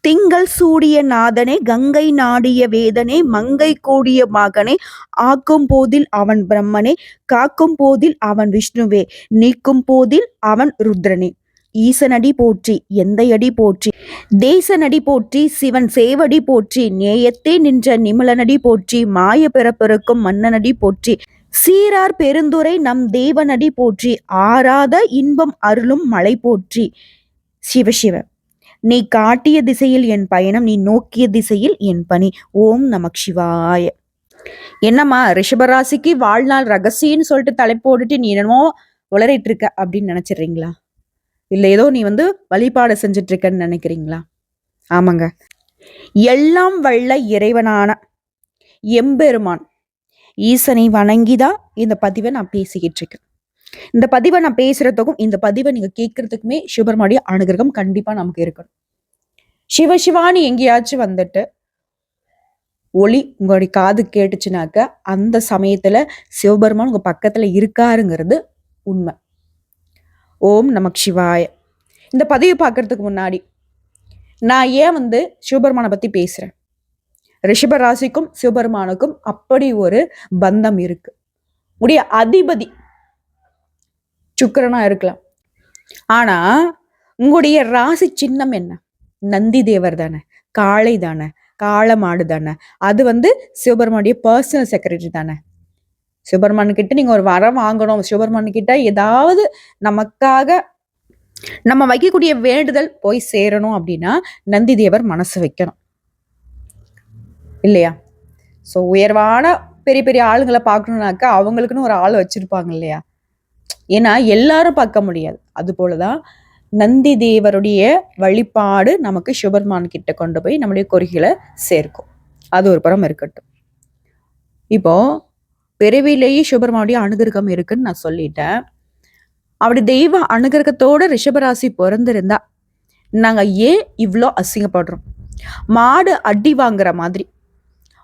திங்கள் சூடிய நாதனே, கங்கை நாடிய வேதனே, மங்கை கூடிய மகனே, ஆக்கும் போதில் அவன் பிரம்மனே, காக்கும் போதில் அவன் விஷ்ணுவே, நீக்கும் போதில் அவன் ருத்ரனே. ஈசனடி போற்றி, எந்தையடி போற்றி, தேசனடி போற்றி, சிவன் சேவடி போற்றி, நேயத்தே நின்ற நிமலனடி போற்றி, மாய பிறப்பிறக்கும் மன்னனடி போற்றி, சீரார் பெருந்துரை நம் தேவனடி போற்றி, ஆராத இன்பம் அருளும் மலை போற்றி. சிவசிவ. நீ காட்டிய திசையில் என் பயணம், நீ நோக்கிய திசையில் என் பணி. ஓம் நமக் சிவாய. என்னம்மா ரிஷபராசிக்கு வாழ்நாள் ரகசியம்னு சொல்லிட்டு தலைப்பு போட்டுட்டு நீ என்னமோ உளறிட்டு இருக்க அப்படின்னு நினைச்சிடுறீங்களா? இல்லை ஏதோ நீ வழிபாடு செஞ்சுட்டு இருக்கன்னு நினைக்கிறீங்களா? ஆமாங்க, எல்லாம் வல்ல இறைவனான எம்பெருமான் ஈசனை வணங்கிதான் இந்த பதிவை நான் பேசிக்கிட்டு இருக்கேன். இந்த பதிவை நான் பேசுறதுக்கும் இந்த பதிவை நீங்க கேட்கறதுக்குமே சிவபெருமானுடைய அனுகிரகம் கண்டிப்பா நமக்கு இருக்கணும். சிவசிவானி எங்கேயாச்சும் வந்துட்டு ஒளி உங்களுடைய காது கேட்டுச்சுனாக்க அந்த சமயத்துல சிவபெருமான் உங்க பக்கத்துல இருக்காருங்கிறது உண்மை. ஓம் நமக் சிவாய. இந்த பதிவை பார்க்கறதுக்கு முன்னாடி நான் ஏன் சிவபெருமானை பத்தி பேசுறேன்? ரிஷபராசிக்கும் சிவபெருமானுக்கும் அப்படி ஒரு பந்தம் இருக்கு. உடைய அதிபதி சுக்கிரனா இருக்கலாம், ஆனா உங்களுடைய ராசி சின்னம் என்ன? நந்தி தேவர் தானே, காளை தானே, காளமாடு தானே. அது சிவபெருமானுடைய பர்சனல் செக்ரட்டரி தானே. சிவபெருமான் கிட்ட நீங்க ஒரு வரம் வாங்கணும், சிவபெருமான் கிட்ட ஏதாவது நமக்காக நம்ம வைக்கக்கூடிய வேண்டுதல் போய் சேரணும் அப்படின்னா நந்தி தேவர் மனசு வைக்கணும் இல்லையா? ஸோ உயர்வான பெரிய பெரிய ஆளுங்களை பார்க்கணும்னாக்கா அவங்களுக்குன்னு ஒரு ஆள் வச்சிருப்பாங்க இல்லையா? ஏன்னா எல்லாரும் பார்க்க முடியாது. அது போலதான் நந்தி தேவருடைய வழிபாடு நமக்கு சிவபெருமான் கிட்ட கொண்டு போய் நம்மளுடைய கோரிக்கைகளை சேர்க்கும். அது ஒரு புறம் இருக்கட்டும். இப்போ பிறவிலேயே சிவபெருமானுடைய அனுகிரகம் இருக்குன்னு நான் சொல்லிட்டேன். அப்படி தெய்வ அனுகிரகத்தோட ரிஷபராசி பிறந்திருந்தா நாங்க ஏன் இவ்வளோ அசிங்கப்படுறோம்? மாடு அடி வாங்குற மாதிரி,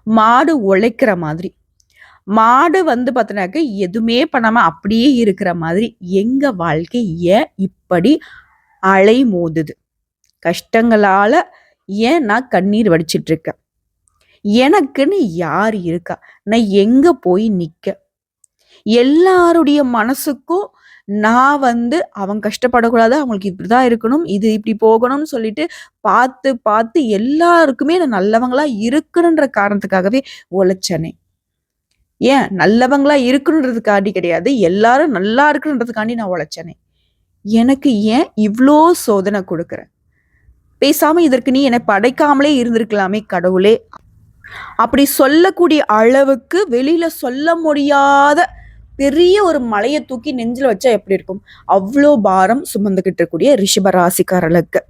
மாடு உழைக்கிற மாதிரி, மாடு பார்த்தனாக்க எதுவுமே பண்ணாம அப்படியே இருக்கிற மாதிரி எங்க வாழ்க்கை ஏன் இப்படி அலை மோதுது? கஷ்டங்களால ஏன் நான் கண்ணீர் வடிச்சிட்டு இருக்கேன்? எனக்குன்னு யார் இருக்கா? நான் எங்க போய் நிக்க? எல்லாருடைய மனசுக்கும் நான் அவங்க கஷ்டப்படக்கூடாது, அவங்களுக்கு இப்படிதான் இருக்கணும், இது இப்படி போகணும்னு சொல்லிட்டு பார்த்து பார்த்து எல்லாருக்குமே நான் நல்லவங்களா இருக்கணுன்ற காரணத்துக்காகவே உழைச்சனே. ஏன் நல்லவங்களா இருக்கணுன்றதுக்காண்டி கிடையாது, எல்லாரும் நல்லா இருக்கணுன்றதுக்காண்டி நான் உழைச்சனே. எனக்கு ஏன் இவ்வளோ சோதனை கொடுக்குற? பேசாம இதற்கு நீ என்னை படைக்காமலே இருந்திருக்கலாமே கடவுளே. அப்படி சொல்லக்கூடிய அளவுக்கு வெளியில சொல்ல முடியாத பெரிய ஒரு மலையை தூக்கி நெஞ்சில வச்சா எப்படி இருக்கும்? அவ்வளோ பாரம் சுமந்துகிட்டு இருக்கக்கூடிய ரிஷபராசிக்காரர்களுக்கு.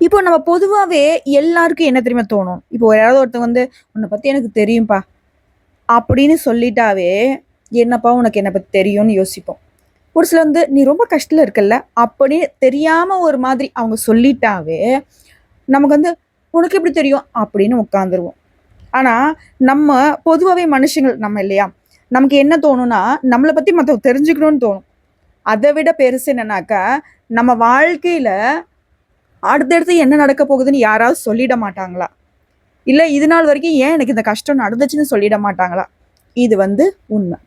இப்போ நம்ம பொதுவாகவே எல்லாருக்கும் என்ன தெரியுமா தோணும்? இப்போ யாராவது ஒருத்தவங்க உன்னை பத்தி எனக்கு தெரியும்பா அப்படின்னு சொல்லிட்டாவே, என்னப்பா உனக்கு என்னை பத்தி தெரியும்னு யோசிப்போம். ஒரு சில நீ ரொம்ப கஷ்டத்துல இருக்கல்ல அப்படி தெரியாம ஒரு மாதிரி அவங்க சொல்லிட்டாவே நமக்கு உனக்கு எப்படி தெரியும் அப்படின்னு உட்காந்துருவோம். ஆனா நம்ம பொதுவாகவே மனுஷங்கள் நம்ம இல்லையா, நமக்கு என்ன தோணும்னா நம்மளை பத்தி மற்றவங்க தெரிஞ்சுக்கணும்னு தோணும். அதை விட பெருசு என்னன்னாக்கா, நம்ம வாழ்க்கையில அடுத்தடுத்து என்ன நடக்க போகுதுன்னு யாராவது சொல்லிட மாட்டாங்களா? இல்லை இது நாள் வரைக்கும் ஏன் எனக்கு இந்த கஷ்டம் நடந்துச்சுன்னு சொல்லிட மாட்டாங்களா? இது உண்மை.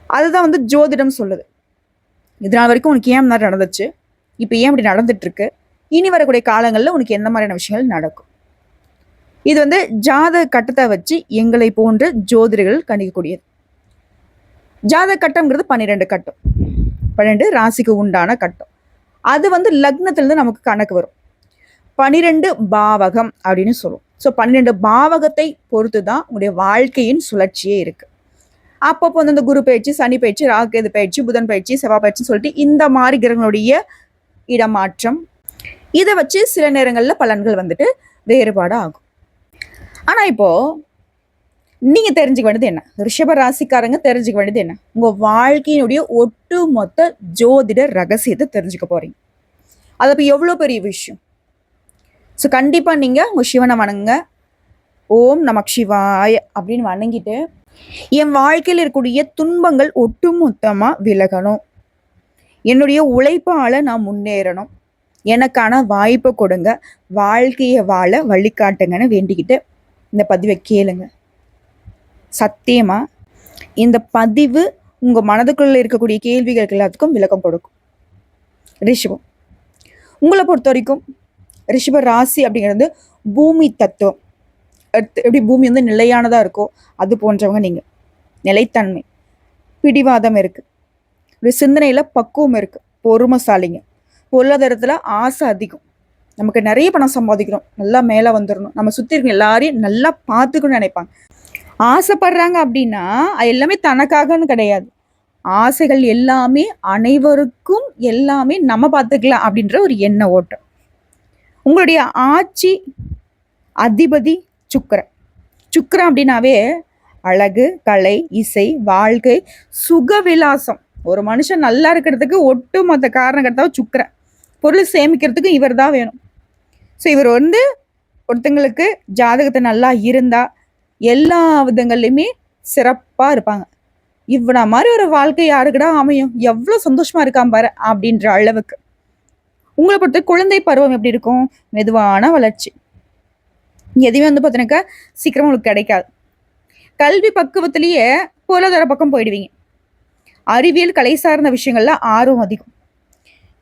அதுதான் ஜோதிடம் சொல்லுது. இது நாள் வரைக்கும் உனக்கு ஏன் மாதிரி நடந்துச்சு, இப்போ ஏன் இப்படி நடந்துட்டு இருக்கு, இனி வரக்கூடிய காலங்களில் உனக்கு எந்த மாதிரியான விஷயங்கள் நடக்கும். இது ஜாதக கட்டத்தை வச்சு எங்களை போன்ற ஜோதிடர்கள் கணிக்கக்கூடியது. ஜாதக கட்டம்ங்கிறது 12 கட்டம், 12 ராசிக்கு உண்டான கட்டம். அது லக்னத்திலிருந்து நமக்கு கணக்கு வரும். 12 பாவகம் அப்படின்னு சொல்லுவோம். ஸோ 12 பாவகத்தை பொறுத்து தான் உங்களுடைய வாழ்க்கையின் சுழற்சியே இருக்கு. அப்பப்போ இந்த குரு பயிற்சி, சனி பயிற்சி, ராகு பயிற்சி, புதன் பயிற்சி, செவ்வாய் பயிற்சின்னு சொல்லிட்டு இந்த மாதிரி கிரகங்களுடைய இடமாற்றம், இதை வச்சு சில நேரங்களில் பலன்கள் வேறுபாடு ஆகும். ஆனால் இப்போ நீங்க தெரிஞ்சுக்க வேண்டியது என்ன? ரிஷப ராசிக்காரங்க தெரிஞ்சுக்க வேண்டியது என்ன? உங்க வாழ்க்கையினுடைய ஒட்டுமொத்த ஜோதிட ரகசியத்தை தெரிஞ்சுக்க போறீங்க. அது அப்போ எவ்வளோ பெரிய விஷயம். ஸோ கண்டிப்பாக நீங்கள் உங்கள் சிவனை வணங்குங்க. ஓம் நமக் சிவாய அப்படின்னு வணங்கிட்டு, என் வாழ்க்கையில் இருக்கக்கூடிய துன்பங்கள் ஒட்டுமொத்தமாக விலகணும், என்னுடைய உழைப்பால் நான் முன்னேறணும், எனக்கான வாய்ப்பை கொடுங்க, வாழ்க்கையை வாழ வழிகாட்டுங்கன்னு வேண்டிக்கிட்டு இந்த பதிவை கேளுங்க. சத்தியமா இந்த பதிவு உங்க மனதுக்குள்ள இருக்கக்கூடிய கேள்விகளுக்கு எல்லாத்துக்கும் விளக்கம் கொடுக்கும். ரிஷபம், உங்களை பொறுத்த வரைக்கும் ரிஷப ராசி அப்படிங்கிறது பூமி தத்துவம். எப்படி பூமி வந்து நிலையானதா இருக்கோ அது போன்றவங்க நீங்க. நிலைத்தன்மை, பிடிவாதம் இருக்கு, ஒரு சிந்தனையில பக்குவம் இருக்கு, பொறுமைசாலிங்க, பொருளாதாரத்துல ஆசை அதிகம், நமக்கு நிறைய பணம் சம்பாதிக்கணும், நல்லா மேலே வந்துடணும், நம்ம சுற்றி இருக்க எல்லாரையும் நல்லா பார்த்துக்கணும்னு நினைப்பாங்க. ஆசைப்படுறாங்க அப்படின்னா அது எல்லாமே தனக்காகன்னு கிடையாது. ஆசைகள் எல்லாமே அனைவருக்கும் எல்லாமே நம்ம பார்த்துக்கலாம் அப்படின்ற ஒரு எண்ண ஓட்டம். உங்களுடைய ஆட்சி அதிபதி சுக்கிரன். சுக்கிரன் அப்படின்னாவே அழகு, கலை, இசை, வாழ்க்கை, சுகவிலாசம். ஒரு மனுஷன் நல்லா இருக்கிறதுக்கு ஒட்டுமொத்த காரணக்கர்த்தாவ சுக்கிரன். பொருள் சேமிக்கிறதுக்கு இவர் தான் வேணும். ஸோ இவர் வந்து ஒருத்தங்களுக்கு ஜாதகத்தை நல்லா இருந்தா எல்லா விதங்கள்லையுமே சிறப்பா இருப்பாங்க. இவ்வளோ மாதிரி ஒரு வாழ்க்கை யாருக்குடா அமையும், எவ்வளோ சந்தோஷமா இருக்கான் பாரு அப்படின்ற அளவுக்கு. உங்களை பொறுத்த குழந்தை பருவம் எப்படி இருக்கும்? மெதுவான வளர்ச்சி. எதுவுமே வந்து பார்த்தீங்கன்னாக்கா சீக்கிரமா உங்களுக்கு கிடைக்காது. கல்வி பக்குவத்திலேயே பொருளாதார பக்கம் போயிடுவீங்க. அறிவியல், கலை சார்ந்த விஷயங்கள்ல ஆர்வம் அதிகம்.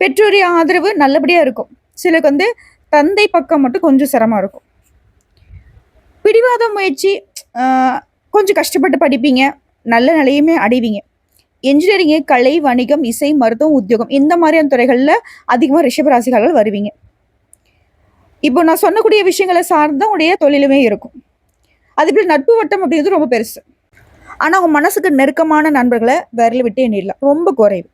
பெற்றோரிய ஆதரவு நல்லபடியா இருக்கும். சிலருக்கு வந்து தந்தை பக்கம் மட்டும் கொஞ்சம் சிரமம் இருக்கும். பிடிவாத முயற்சி, கொஞ்சம் கஷ்டப்பட்டு படிப்பீங்க, நல்ல நிலையுமே அடைவீங்க. என்ஜினியரிங்கு, கலை, வணிகம், இசை, மருத்துவம், உத்தியோகம் இந்த மாதிரியான துறைகளில் அதிகமாக ரிஷபராசிகாரர்கள் வருவீங்க. இப்போ நான் சொன்னக்கூடிய விஷயங்களை சார்ந்த உடைய தொழிலுமே இருக்கும். அதுபோல் நட்பு வட்டம் அப்படிங்கிறது ரொம்ப பெருசு. ஆனால் அவங்க மனசுக்கு நெருக்கமான நண்பர்களை விரல விட்டு எண்ணிடலாம், ரொம்ப குறைவு.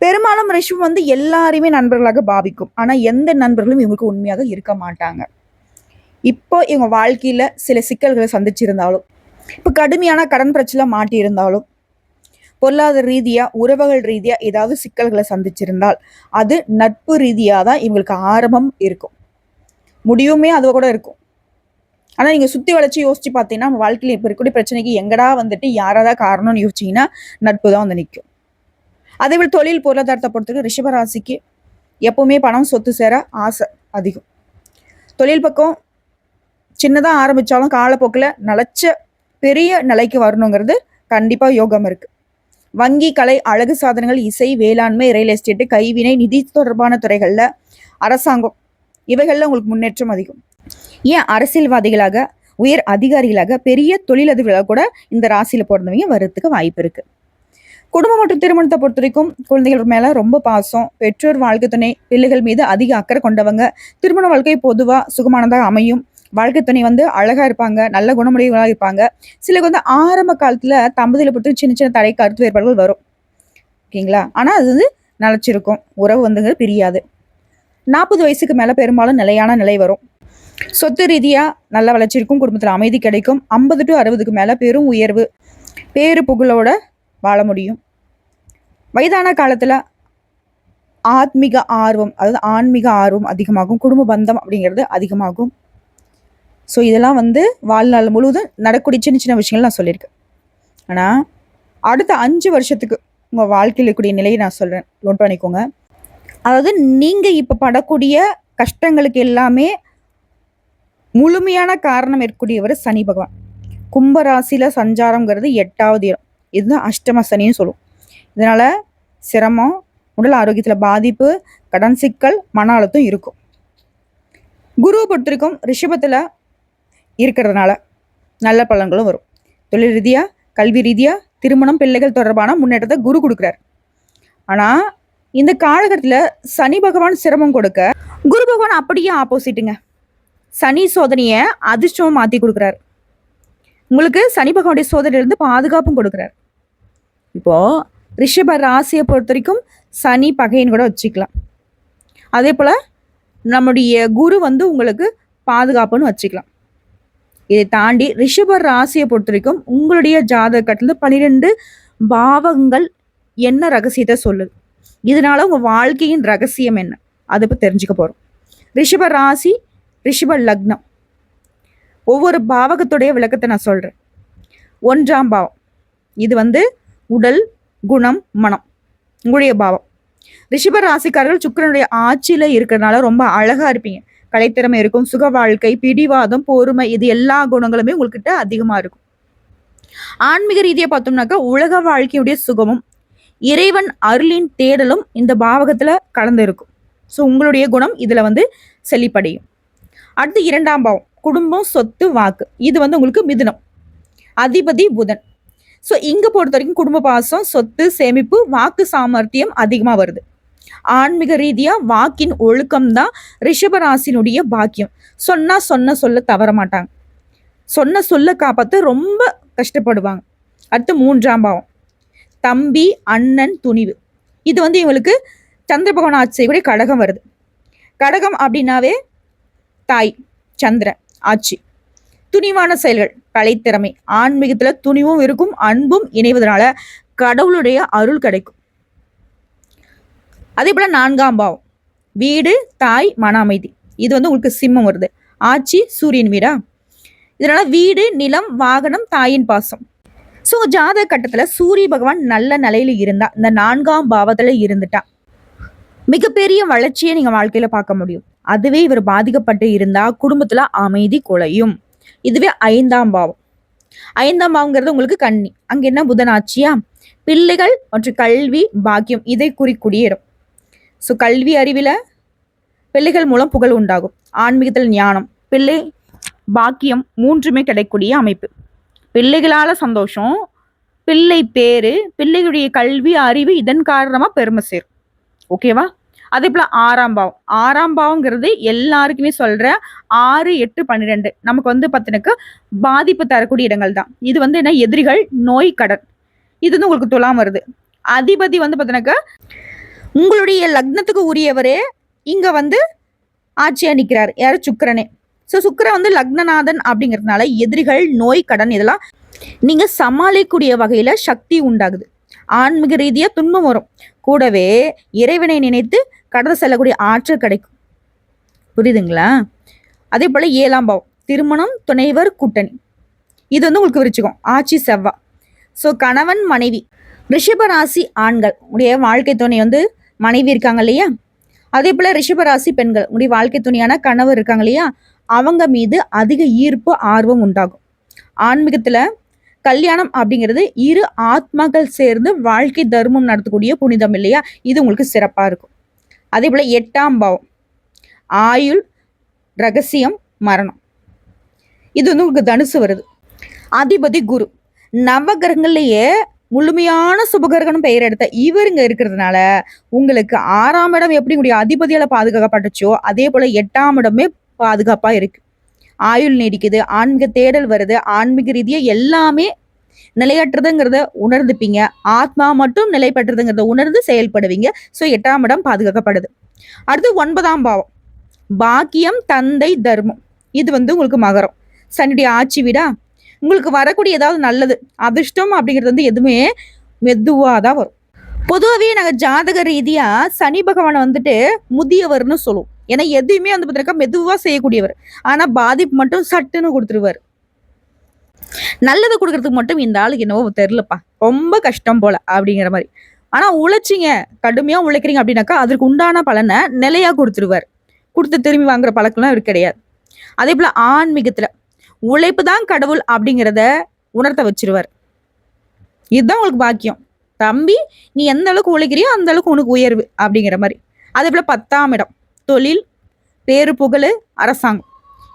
பெரும்பாலும் ரிஷபம் வந்து எல்லாரையுமே நண்பர்களாக பாவிக்கும். ஆனால் எந்த நண்பர்களும் இவங்களுக்கு உண்மையாக இருக்க மாட்டாங்க. இப்போ இவங்க வாழ்க்கையில சில சிக்கல்களை சந்திச்சிருந்தாலும், இப்போ கடுமையான கடன் பிரச்சனை மாட்டி இருந்தாலும், பொருளாதார ரீதியா, உறவுகள் ரீதியா ஏதாவது சிக்கல்களை சந்திச்சிருந்தால் அது நட்பு ரீதியா தான் இவங்களுக்கு ஆரம்பம் இருக்கும், முடிவுமே அது கூட இருக்கும். ஆனா நீங்க சுத்தி வளைச்சு யோசிச்சு பார்த்தீங்கன்னா நம்ம வாழ்க்கையில இப்ப இருக்கக்கூடிய பிரச்சனைக்கு எங்கடா வந்துட்டு யாராதான் காரணம்னு யோசிச்சீங்கன்னா நட்பு தான் வந்து நிற்கும். அதே போல் தொழில், பொருளாதாரத்தை பொறுத்தவரைக்கும் ரிஷபராசிக்கு எப்பவுமே பணம், சொத்து சேர ஆசை அதிகம். தொழில் பக்கம் சின்னதாக ஆரம்பித்தாலும் காலப்போக்கில் நிலச்ச பெரிய நிலைக்கு வரணுங்கிறது கண்டிப்பாக யோகம் இருக்குது. வங்கி, கலை, அழகு சாதனங்கள், இசை, வேளாண்மை, ரியல் எஸ்டேட்டு, கைவினை, நிதி தொடர்பான துறைகளில், அரசாங்கம் இவைகளில் உங்களுக்கு முன்னேற்றம் அதிகம். ஏன் அரசியல்வாதிகளாக, உயர் அதிகாரிகளாக, பெரிய தொழிலதிபர்களாக கூட இந்த ராசியில் பிறந்தவங்க வர்றதுக்கு வாய்ப்பு இருக்குது. குடும்பம் மற்றும் திருமணத்தை பொறுத்த வரைக்கும் குழந்தைகள் மேலே ரொம்ப பாசம், பெற்றோர், வாழ்க்கை துணை, பிள்ளைகள் மீது அதிக அக்கறை கொண்டவங்க. திருமண வாழ்க்கை பொதுவாக சுகமானதாக அமையும். வாழ்க்கை துணை வந்து அழகா இருப்பாங்க, நல்ல குணமுடையவர்களாக இருப்பாங்க. சிலருக்கு வந்து ஆரம்ப காலத்துல தம்பதியில பொறுத்து சின்ன சின்ன தடை, கருத்து வேறுபாடுகள் வரும், ஓகேங்களா? ஆனா அது வந்து நிலைச்சிருக்கும், உறவு வந்து பிரியாது. 40 வயசுக்கு மேல பெரும்பாலும் நிலையான நிலை வரும். சொத்து ரீதியா நல்ல வளர்ச்சி இருக்கும், குடும்பத்துல அமைதி கிடைக்கும். 50 to 60க்கு மேல பெரும் உயர்வு, பேரு புகழோட வாழ முடியும். வயதான காலத்துல ஆத்மீக ஆர்வம், அதாவது ஆன்மீக ஆர்வம் அதிகமாகும், குடும்ப பந்தம் அப்படிங்கிறது அதிகமாகும். ஸோ இதெல்லாம் வந்து வாழ்நாள் முழுவதும் நடக்கூடிய சின்ன சின்ன விஷயங்கள் நான் சொல்லியிருக்கேன். ஆனால் அடுத்த 5 வருஷத்துக்கு உங்கள் வாழ்க்கையில் இருக்கக்கூடிய நிலையை நான் சொல்கிறேன், நோட் பண்ணிக்கோங்க. அதாவது நீங்கள் இப்போ படக்கூடிய கஷ்டங்களுக்கு எல்லாமே முழுமையான காரணம் இருக்கக்கூடியவர் சனி பகவான். கும்பராசியில் சஞ்சாரங்கிறது 8வது இடம், இதுதான் அஷ்டம சனின்னு சொல்லுவோம். இதனால் சிரமம், உடல் ஆரோக்கியத்தில் பாதிப்பு, கடன் சிக்கல், மன அழுத்தம் இருக்கும். குருவை பொறுத்திருக்கும் ரிஷபத்தில் இருக்கிறதுனால நல்ல பலன்களும் வரும். தொழில் ரீதியாக, கல்வி ரீதியாக, திருமணம், பிள்ளைகள் தொடர்பான முன்னேற்றத்தை குரு கொடுக்குறாரு. ஆனால் இந்த காலகட்டத்தில் சனி பகவான் சிரமம் கொடுக்க, குரு பகவான் அப்படியே ஆப்போசிட்டுங்க, சனி சோதனையை அதிர்ஷ்டமாக மாற்றி கொடுக்குறாரு. உங்களுக்கு சனி பகவானுடைய சோதனையிலிருந்து பாதுகாப்பும் கொடுக்குறாரு. இப்போது ரிஷப ராசியை பொறுத்த வரைக்கும் சனி பகைன்னு கூட வச்சுக்கலாம். அதே போல் நம்முடைய குரு வந்து உங்களுக்கு பாதுகாப்புன்னு வச்சுக்கலாம். இதை தாண்டி ரிஷப ராசியை பொறுத்த வரைக்கும் உங்களுடைய ஜாதகத்துல 12 பாவங்கள் என்ன ரகசியத்தை சொல்லுது, இதனால உங்க வாழ்க்கையின் ரகசியம் என்ன, அதை பற்றி தெரிஞ்சுக்க போறோம். ரிஷப ராசி, ரிஷப லக்னம், ஒவ்வொரு பாவகத்துடைய விளக்கத்தை நான் சொல்றேன். 1ஆம் பாவம், இது வந்து உடல், குணம், மனம், உங்களுடைய பாவம். ரிஷப ராசிக்காரர்கள் சுக்கிரனுடைய ஆட்சியில இருக்கிறதுனால ரொம்ப அழகா இருப்பீங்க. கலைத்திறமை இருக்கும், சுக வாழ்க்கை, பிடிவாதம், பொறுமை, இது எல்லா குணங்களுமே உங்ககிட்ட அதிகமா இருக்கும். ஆன்மீக ரீதியா பார்த்தோம்னாக்கா உலக வாழ்க்கையுடைய சுகமும் இறைவன் அருளின் தேடலும் இந்த பாவகத்துல கலந்து இருக்கும். ஸோ உங்களுடைய குணம் இதுல செழிப்படையும். அடுத்து 2ஆம் பாவம் குடும்பம், சொத்து, வாக்கு. இது உங்களுக்கு மிதுனம், அதிபதி புதன். ஸோ இங்க பொறுத்த வரைக்கும் குடும்ப பாசம், சொத்து, சேமிப்பு, வாக்கு சாமர்த்தியம் அதிகமா வருது. ஆன்மீக ரீதியா வாக்கின் ஒழுக்கம் தான் ரிஷபராசினுடைய பாக்கியம். சொன்ன சொல்ல தவற மாட்டாங்க, சொன்ன சொல்ல காப்பாற்ற ரொம்ப கஷ்டப்படுவாங்க. அடுத்து 3ஆம் பாவம் தம்பி, அண்ணன், துணிவு. இது இவங்களுக்கு சந்திர பகவான் ஆட்சி செய்யக்கூடிய கடகம் வருது. கடகம் அப்படின்னாவே தாய், சந்திரன் ஆட்சி. துணிவான செயல்கள், கலைத்திறமை, ஆன்மீகத்துல துணிவும் இருக்கும், அன்பும் இணைவதனால கடவுளுடைய அருள் கிடைக்கும். அதே போல 4ஆம் பாவம் வீடு, தாய், மன அமைதி. இது உங்களுக்கு சிம்மம் வருது. ஆட்சி சூரியன் வீடா, இதனால வீடு, நிலம், வாகனம், தாயின் பாசம். ஸோ ஜாதக கட்டத்துல சூரிய பகவான் நல்ல நிலையில இருந்தா, இந்த 4ஆம் பாவத்துல இருந்துட்டா மிகப்பெரிய வளர்ச்சியை நீங்க வாழ்க்கையில பார்க்க முடியும். அதுவே இவர் பாதிக்கப்பட்டு இருந்தா குடும்பத்துல அமைதி குலையும். இதுவே 5ஆம் பாவம். 5ஆம் பாவங்கிறது உங்களுக்கு கன்னி. அங்க என்ன புதன் ஆட்சியா, பிள்ளைகள் மற்றும் கல்வி, பாக்கியம் இதை குறிக்கூடிய இடம். ஸோ கல்வி அறிவில பிள்ளைகள் மூலம் புகழ் உண்டாகும். ஆன்மீகத்தில் ஞானம், பிள்ளை பாக்கியம் மூன்றுமே கிடைக்கக்கூடிய அமைப்பு. பிள்ளைகளால சந்தோஷம், பிள்ளை பேரு, பிள்ளைகளுடைய கல்வி அறிவு இதன் காரணமா பெருமை சேரும். ஓகேவா? அதே போல 6ஆம் பாவம். 6ஆம் பாவங்கிறது எல்லாருக்குமே சொல்ற 6, 8, 12 நமக்கு பார்த்தீங்கன்னாக்கா பாதிப்பு தரக்கூடிய இடங்கள் தான். இது என்ன எதிரிகள், நோய், கடன். இது உங்களுக்கு துலாம் வருது. அதிபதி பார்த்தீங்கன்னாக்கா உங்களுடைய லக்னத்துக்கு உரியவரே இங்க ஆட்சியா நிற்கிறார். யாரு? சுக்கிரனே. ஸோ சுக்கிரன் லக்னநாதன் அப்படிங்கிறதுனால எதிரிகள், நோய், கடன் இதெல்லாம் நீங்க சமாளிக்கக்கூடிய வகையில சக்தி உண்டாகுது. ஆன்மீக ரீதியா துன்பம் வரும், கூடவே இறைவனை நினைத்து கடந்து செல்லக்கூடிய ஆற்றல் கிடைக்கும். புரியுதுங்களா? அதே போல 7ஆம் பாவம் திருமணம், துணைவர், கூட்டணி. இது உங்களுக்கு விருச்சிகம், ஆட்சி செவ்வாய். ஸோ கணவன், மனைவி. ரிஷபராசி ஆண்கள் உடைய வாழ்க்கை துணை மனைவி இருக்காங்க இல்லையா, அதே போல ரிஷபராசி பெண்கள் உடைய வாழ்க்கை துணையான கணவர் இருக்காங்க இல்லையா, அவங்க மீது அதிக ஈர்ப்பு, ஆர்வம் உண்டாகும். ஆன்மீகத்துல கல்யாணம் அப்படிங்கிறது இரு ஆத்மாக்கள் சேர்ந்து வாழ்க்கை தர்மம் நடத்தக்கூடிய புனிதம் இல்லையா, இது உங்களுக்கு சிறப்பா இருக்கும். அதே போல 8ஆம் பாவம் ஆயுள், ரகசியம், மரணம். இது உங்களுக்கு தனுசு வருது. அதிபதி குரு. நவகிரகங்கள்லயே முழுமையான சுபகிரகனும் பெயர் எடுத்த இவருங்க இருக்கிறதுனால உங்களுக்கு 6ஆம் இடம் எப்படி உங்களுடைய அதிபதியால பாதுகாக்கப்பட்டுச்சோ அதே போல 8ஆம் இடமே பாதுகாப்பா இருக்கு. ஆயுள் நீடிக்குது, ஆன்மீக தேடல் வருது, ஆன்மீக ரீதியா எல்லாமே நிலையற்றதுங்கிறத உணர்ந்துப்பீங்க, ஆத்மா மட்டும் நிலை பெற்றதுங்கிறத உணர்ந்து செயல்படுவீங்க. ஸோ 8ஆம் இடம் பாதுகாக்கப்படுது. அடுத்து 9ஆம் பாவம் பாக்கியம், தந்தை, தர்மம். இது உங்களுக்கு மகரம், சனியுடைய ஆட்சி வீடா. உங்களுக்கு வரக்கூடிய ஏதாவது நல்லது, அதிர்ஷ்டம் அப்படிங்கிறது எதுவுமே மெதுவாதான் வரும். பொதுவாகவே நாங்கள் ஜாதக ரீதியா சனி பகவானை முதியவர்னு சொல்லுவோம். ஏன்னா எதுவுமே பார்த்தீங்கன்னா மெதுவா செய்யக்கூடியவர். ஆனா பாதிப்பு மட்டும் சட்டுன்னு கொடுத்துருவாரு. நல்லது கொடுக்கறதுக்கு மட்டும் இந்த ஆளுக்கு என்னவோ தெரியலப்பா, ரொம்ப கஷ்டம் போல அப்படிங்கிற மாதிரி. ஆனா உழைச்சிங்க, கடுமையா உழைக்கிறீங்க அப்படின்னாக்கா அதற்கு உண்டான பலனை நிலையா கொடுத்துருவார். கொடுத்து திரும்பி வாங்குற பழக்கம்லாம் இவருக்கு கிடையாது. அதே போல ஆன்மீகத்துல உழைப்பு தான் கடவுள் அப்படிங்கிறத உணர்த்த வச்சிருவார். இதுதான் உங்களுக்கு பாக்கியம். தம்பி, நீ எந்த அளவுக்கு உழைக்கிறியோ அந்த அளவுக்கு உனக்கு உயர்வு அப்படிங்கிற மாதிரி. அதே போல 10ஆம் இடம் தொழில், பேரு, புகழ், அரசாங்கம்.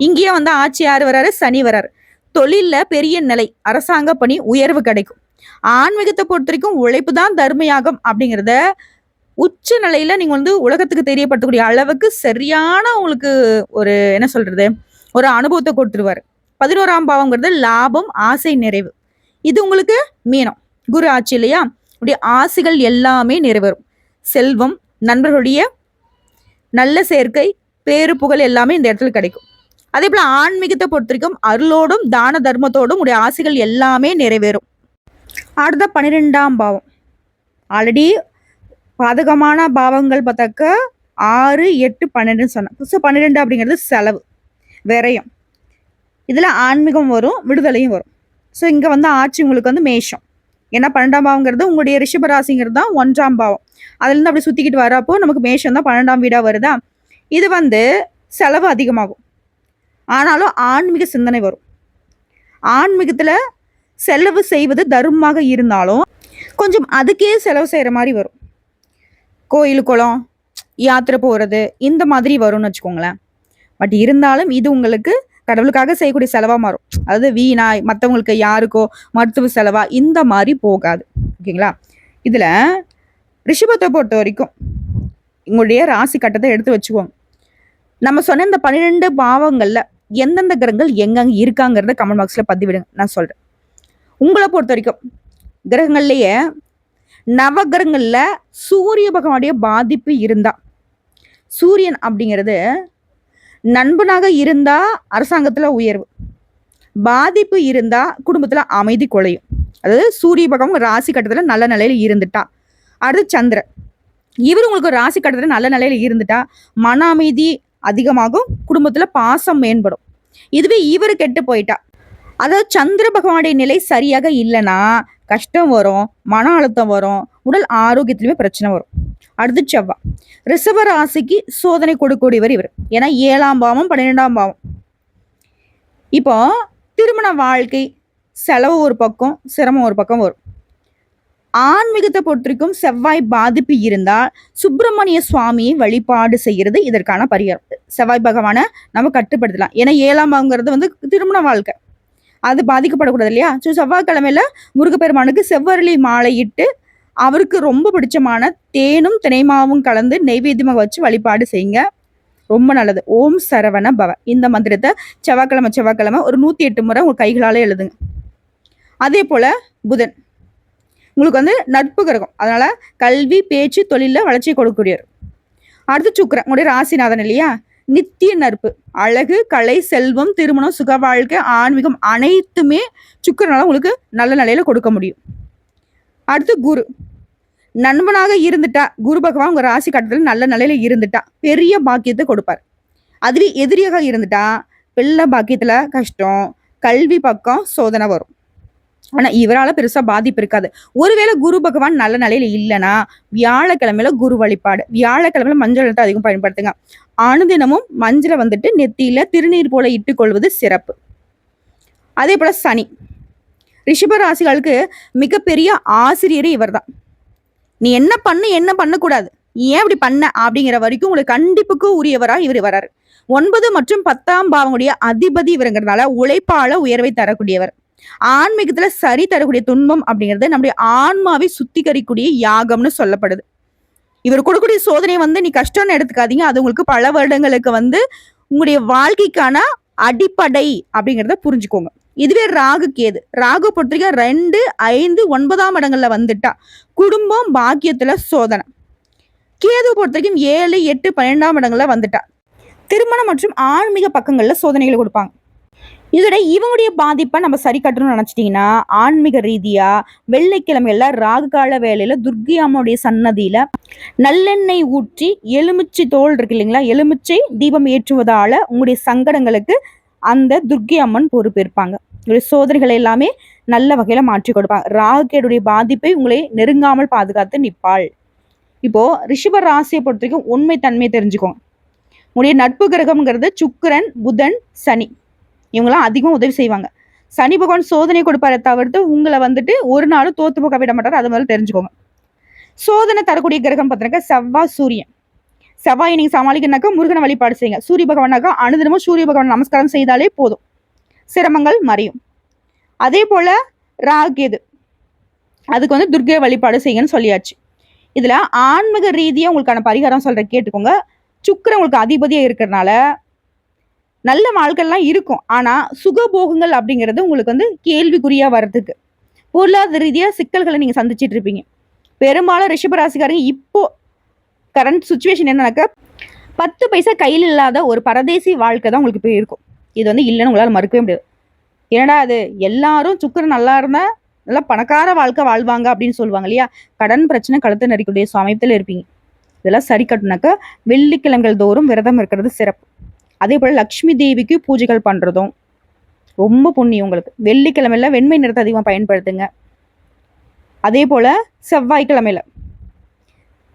இங்கேயே ஆட்சி யார் வராரு? சனி வராரு. தொழில்ல பெரிய நிலை, அரசாங்க பணி, உயர்வு கிடைக்கும். ஆன்மீகத்தை பொறுத்த வரைக்கும் உழைப்பு தான் தர்மயாகம் அப்படிங்கிறத உச்ச நிலையில நீங்க உலகத்துக்கு தெரியப்படுத்தக்கூடிய அளவுக்கு சரியான உங்களுக்கு ஒரு என்ன சொல்றது ஒரு அனுபவத்தை கொடுத்துருவாரு. 11ஆம் பாவங்கிறது லாபம், ஆசை, நிறைவு. இது உங்களுக்கு மீனம், குரு ஆட்சி இல்லையா, உடைய ஆசைகள் எல்லாமே நிறைவேறும். செல்வம், நண்பர்களுடைய நல்ல சேர்க்கை, பேரு, புகழ் எல்லாமே இந்த இடத்துல கிடைக்கும். அதே போல ஆன்மீகத்தை பொறுத்த வரைக்கும் அருளோடும் தான தர்மத்தோடும் உடைய ஆசைகள் எல்லாமே நிறைவேறும். அடுத்த 12ஆம் பாவம் ஆல்ரெடி பாதகமான பாவங்கள் பார்த்தாக்க 6, 8, 12 சொன்னேன். 12 அப்படிங்கிறது செலவு, விரயம். இதுல ஆன்மீகம் வரும், விடுதலையும் வரும். ஸோ இங்க ஆட்சி உங்களுக்கு மேஷம், ஏன்னா 12ஆம் பாவங்கிறது உங்களுடைய ரிஷபராசிங்கிறது தான் 1ஆம் பாவம். அதுலேருந்து அப்படி சுற்றிக்கிட்டு வரப்போ நமக்கு மேஷம் தான் 12ஆம் வீடாக வருதா. இது செலவு அதிகமாகும். ஆனாலும் ஆன்மீக சிந்தனை வரும். ஆன்மீகத்தில் செலவு செய்வது தர்மமாக இருந்தாலும் கொஞ்சம் அதுக்கே செலவு செய்கிற மாதிரி வரும். கோயில் குளம் யாத்திரை போகிறது இந்த மாதிரி வரும்னு வச்சுக்கோங்களேன். பட் இருந்தாலும் இது உங்களுக்கு கடவுளுக்காக செய்யக்கூடிய செலவாக மாறும். அதாவது வீணா மற்றவங்களுக்கு யாருக்கோ மருத்துவ செலவா இந்த மாதிரி போகாது. ஓகேங்களா. இதில் ரிஷபத்தை பொறுத்த வரைக்கும் உங்களுடைய ராசி கட்டத்தை எடுத்து வச்சுக்கோங்க. நம்ம சொன்ன இந்த 12 பாவங்களில் எந்தெந்த கிரகங்கள் எங்கெங்க இருக்காங்கிறத கமெண்ட் பாக்ஸில் பதிவிடுங்க, நான் சொல்கிறேன். உங்களை பொறுத்த வரைக்கும் கிரகங்கள்லேயே நவகிரகங்களில் சூரிய பகவானுடைய பாதிப்பு இருந்தா, சூரியன் அப்படிங்கிறது நண்பனாக இருந்தா அரசாங்கத்துல உயர்வு, பாதிப்பு இருந்தா குடும்பத்துல அமைதி குலையும். அதாவது சூரிய பகவான் ராசி கட்டத்துல நல்ல நிலையில இருந்துட்டா. அடுத்து சந்திரன், இவர் உங்களுக்கு ராசி கட்டத்துல நல்ல நிலையில இருந்துட்டா மன அமைதி அதிகமாகும், குடும்பத்துல பாசம் மேம்படும். இதுவே இவர் கெட்டு போயிட்டா, அதாவது சந்திர பகவானுடைய நிலை சரியாக இல்லைன்னா கஷ்டம் வரும், மன அழுத்தம் வரும், உடல் ஆரோக்கியத்திலுமே பிரச்சனை வரும். அடுத்து செவ்வாய், ரிஷப ராசிக்கு சோதனை கொடுக்கக்கூடியவர் இவர். ஏன்னா 7ஆம் பாவம் 12ஆம் பாவம். இப்போ திருமண வாழ்க்கை செலவு ஒரு பக்கம், சிரமம் ஒரு பக்கம் வரும். ஆன்மீகத்தை பொறுத்திருக்கும் செவ்வாய் பாதிப்பு இருந்தால் சுப்பிரமணிய சுவாமியை வழிபாடு செய்கிறது இதற்கான பரிகாரம். செவ்வாய் பகவானை நம்ம கட்டுப்படுத்தலாம். ஏன்னா 7ஆம் பாவங்கிறது திருமண வாழ்க்கை, அது பாதிக்கப்படக்கூடாது இல்லையா. ஸோ செவ்வாய்க்கிழமையில முருகப்பெருமானுக்கு செவ்வரளி மாலையிட்டு அவருக்கு ரொம்ப பிடிச்சமான தேனும் தினைமாவும் கலந்து நெய்வேத்தியமாக வச்சு வழிபாடு செய்யுங்க, ரொம்ப நல்லது. ஓம் சரவண பவ இந்த மந்திரத்தை செவ்வாய்க்கிழமை ஒரு 108 முறை உங்கள் கைகளால் எழுதுங்க. அதே போல் புதன் உங்களுக்கு நட்பு கிரகம், அதனால கல்வி பேச்சு தொழிலில் வளர்ச்சி கொடுக்கக்கூடியவர். அடுத்து சுக்கிரன் உங்களுடைய ராசிநாதன் இல்லையா, நித்திய நட்பு, அழகு, கலை, செல்வம், திருமணம், சுக வாழ்க்கை, ஆன்மீகம் அனைத்துமே சுக்கிரனால உங்களுக்கு நல்ல நிலையில கொடுக்க முடியும். அடுத்து குரு நண்பனாக இருந்துட்டா, குரு பகவான் உங்க ராசி கட்டத்தில் நல்ல நிலையில இருந்துட்டா பெரிய பாக்கியத்தை கொடுப்பார். அதுவே எதிரியாக இருந்துட்டா பிள்ளை பாக்கியத்துல கஷ்டம், கல்வி பக்கம் சோதனை வரும். ஆனா இவரால பெருசா பாதிப்பு இருக்காது. ஒருவேளை குரு பகவான் நல்ல நிலையில இல்லைன்னா வியாழக்கிழமையில குரு வழிபாடு, வியாழக்கிழமையில மஞ்சள் எழுத்து அதிகம் பயன்படுத்துங்க. அனுதினமும் மஞ்சளை நெத்தியில திருநீர் போல இட்டுக்கொள்வது சிறப்பு. அதே போல சனி, ரிஷப ராசிகளுக்கு மிகப்பெரிய ஆசிரியரே இவர் தான். நீ என்ன பண்ணக்கூடாது, ஏன் இப்படி பண்ண அப்படிங்கிற வரைக்கும் உங்களுக்கு கண்டிப்புக்கு உரியவரா இவர் வராரு. 9 மற்றும் 10ஆம் பாவங்களுடைய அதிபதி இவருங்கிறதுனால உழைப்பால உயர்வை தரக்கூடியவர். ஆன்மீகத்துல சரி தரக்கூடிய துன்பம் அப்படிங்கிறது நம்முடைய ஆன்மாவை சுத்திகரிக்கூடிய யாகம்னு சொல்லப்படுது. இவர் கொடுக்கக்கூடிய சோதனை நீ கஷ்டம்னு எடுத்துக்காதீங்க, அது உங்களுக்கு பல வருடங்களுக்கு உங்களுடைய வாழ்க்கைக்கான அடிப்படை அப்படிங்கிறத புரிஞ்சுக்கோங்க. இதுவே ராகு கேது, ராகு பொறுத்தவரைக்கும் 2, 5, 9ஆம் இடங்கள்ல வந்துட்டா குடும்பம் பாக்கியத்துல சோதனை. கேது பொறுத்தவரைக்கும் 7, 8, 12ஆம் இடங்கள்ல வந்துட்டா திருமணம் மற்றும் ஆன்மீக பக்கங்கள்ல சோதனைகளை கொடுப்பாங்க. இதோட இவங்களுடைய பாதிப்பை நம்ம சரி கட்டணும்னு நினைச்சிட்டீங்கன்னா ஆன்மீக ரீதியா வெள்ளிக்கிழமையில ராகு கால வேலையில துர்க்கை அம்மனுடைய சன்னதியில நல்லெண்ணெய் ஊற்றி எலுமிச்சை தோல் இருக்கு இல்லைங்களா, எலுமிச்சை தீபம் ஏற்றுவதால உங்களுடைய சங்கடங்களுக்கு அந்த துர்க்கை அம்மன் பொறுப்பேற்பாங்க. உங்களுடைய சோதனைகளை எல்லாமே நல்ல வகையில மாற்றி கொடுப்பாங்க. ராகுடைய பாதிப்பை உங்களை நெருங்காமல் பாதுகாத்து நிற்பாள். இப்போ ரிஷப ராசியை பொறுத்த வரைக்கும் உண்மை தன்மையை தெரிஞ்சுக்கோங்க. உங்களுடைய நட்பு கிரகம்ங்கிறது சுக்கிரன், புதன், சனி, இவங்களாம் அதிகம் உதவி செய்வாங்க. சனி பகவான் சோதனை கொடுப்பாரை தவிர்த்து உங்களை ஒரு நாளும் தோத்து போக விட மாட்டார், அது மாதிரி தெரிஞ்சுக்கோங்க. சோதனை தரக்கூடிய கிரகம் பார்த்தீங்கன்னா செவ்வாய், சூரியன். செவ்வாயை நீங்க சமாளிக்கனாக்கா முருகனை வழிபாடு செய்யுங்க. சூரிய பகவானாக்கா அனுதினமும் சூரிய பகவான் நமஸ்காரம் செய்தாலே போதும், சிரமங்கள் மறையும். அதே போல ராகேது, அதுக்கு துர்க்கை வழிபாடு செய்யுங்கன்னு சொல்லியாச்சு. இதுல ஆன்மீக ரீதியா உங்களுக்கான பரிகாரம் சொல்ற கேட்டுக்கோங்க. சுக்கிரன் உங்களுக்கு அதிபதியா இருக்கிறதுனால நல்ல வாழ்க்கைலாம் இருக்கும், ஆனா சுகபோகங்கள் அப்படிங்கிறது உங்களுக்கு கேள்விக்குறியா வர்றதுக்கு பொருளாதார ரீதியா சிக்கல்களை நீங்க சந்திச்சிட்டு இருப்பீங்க. பெரும்பாலும் ரிஷபராசிக்காரங்க இப்போ கரண்ட் சுச்சுவேஷன் என்னன்னாக்கா 10 பைசா கையில் இல்லாத ஒரு பரதேசி வாழ்க்கை தான் உங்களுக்கு இப்போ இருக்கும். இது இல்லைன்னு உங்களால் மறுக்கவே முடியாது. ஏன்னா அது எல்லாரும் சுக்கிரன் நல்லா இருந்தா நல்லா பணக்கார வாழ்க்கை வாழ்வாங்க அப்படின்னு சொல்லுவாங்க இல்லையா. கடன் பிரச்சனை கழுத்தை நெரிக்கக்கூடிய சமயத்தில் இருப்பீங்க. இதெல்லாம் சரி கட்டுனாக்கா வெள்ளிக்கிழமைகள் தோறும் விரதம் இருக்கிறது சிறப்பு. அதே போல லக்ஷ்மி தேவிக்கு பூஜைகள் பண்றதும் ரொம்ப புண்ணியம் உங்களுக்கு. வெள்ளிக்கிழமையில வெண்மை நிறத்தை அதிகமாக பயன்படுத்துங்க. அதே போல் செவ்வாய்க்கிழமையில்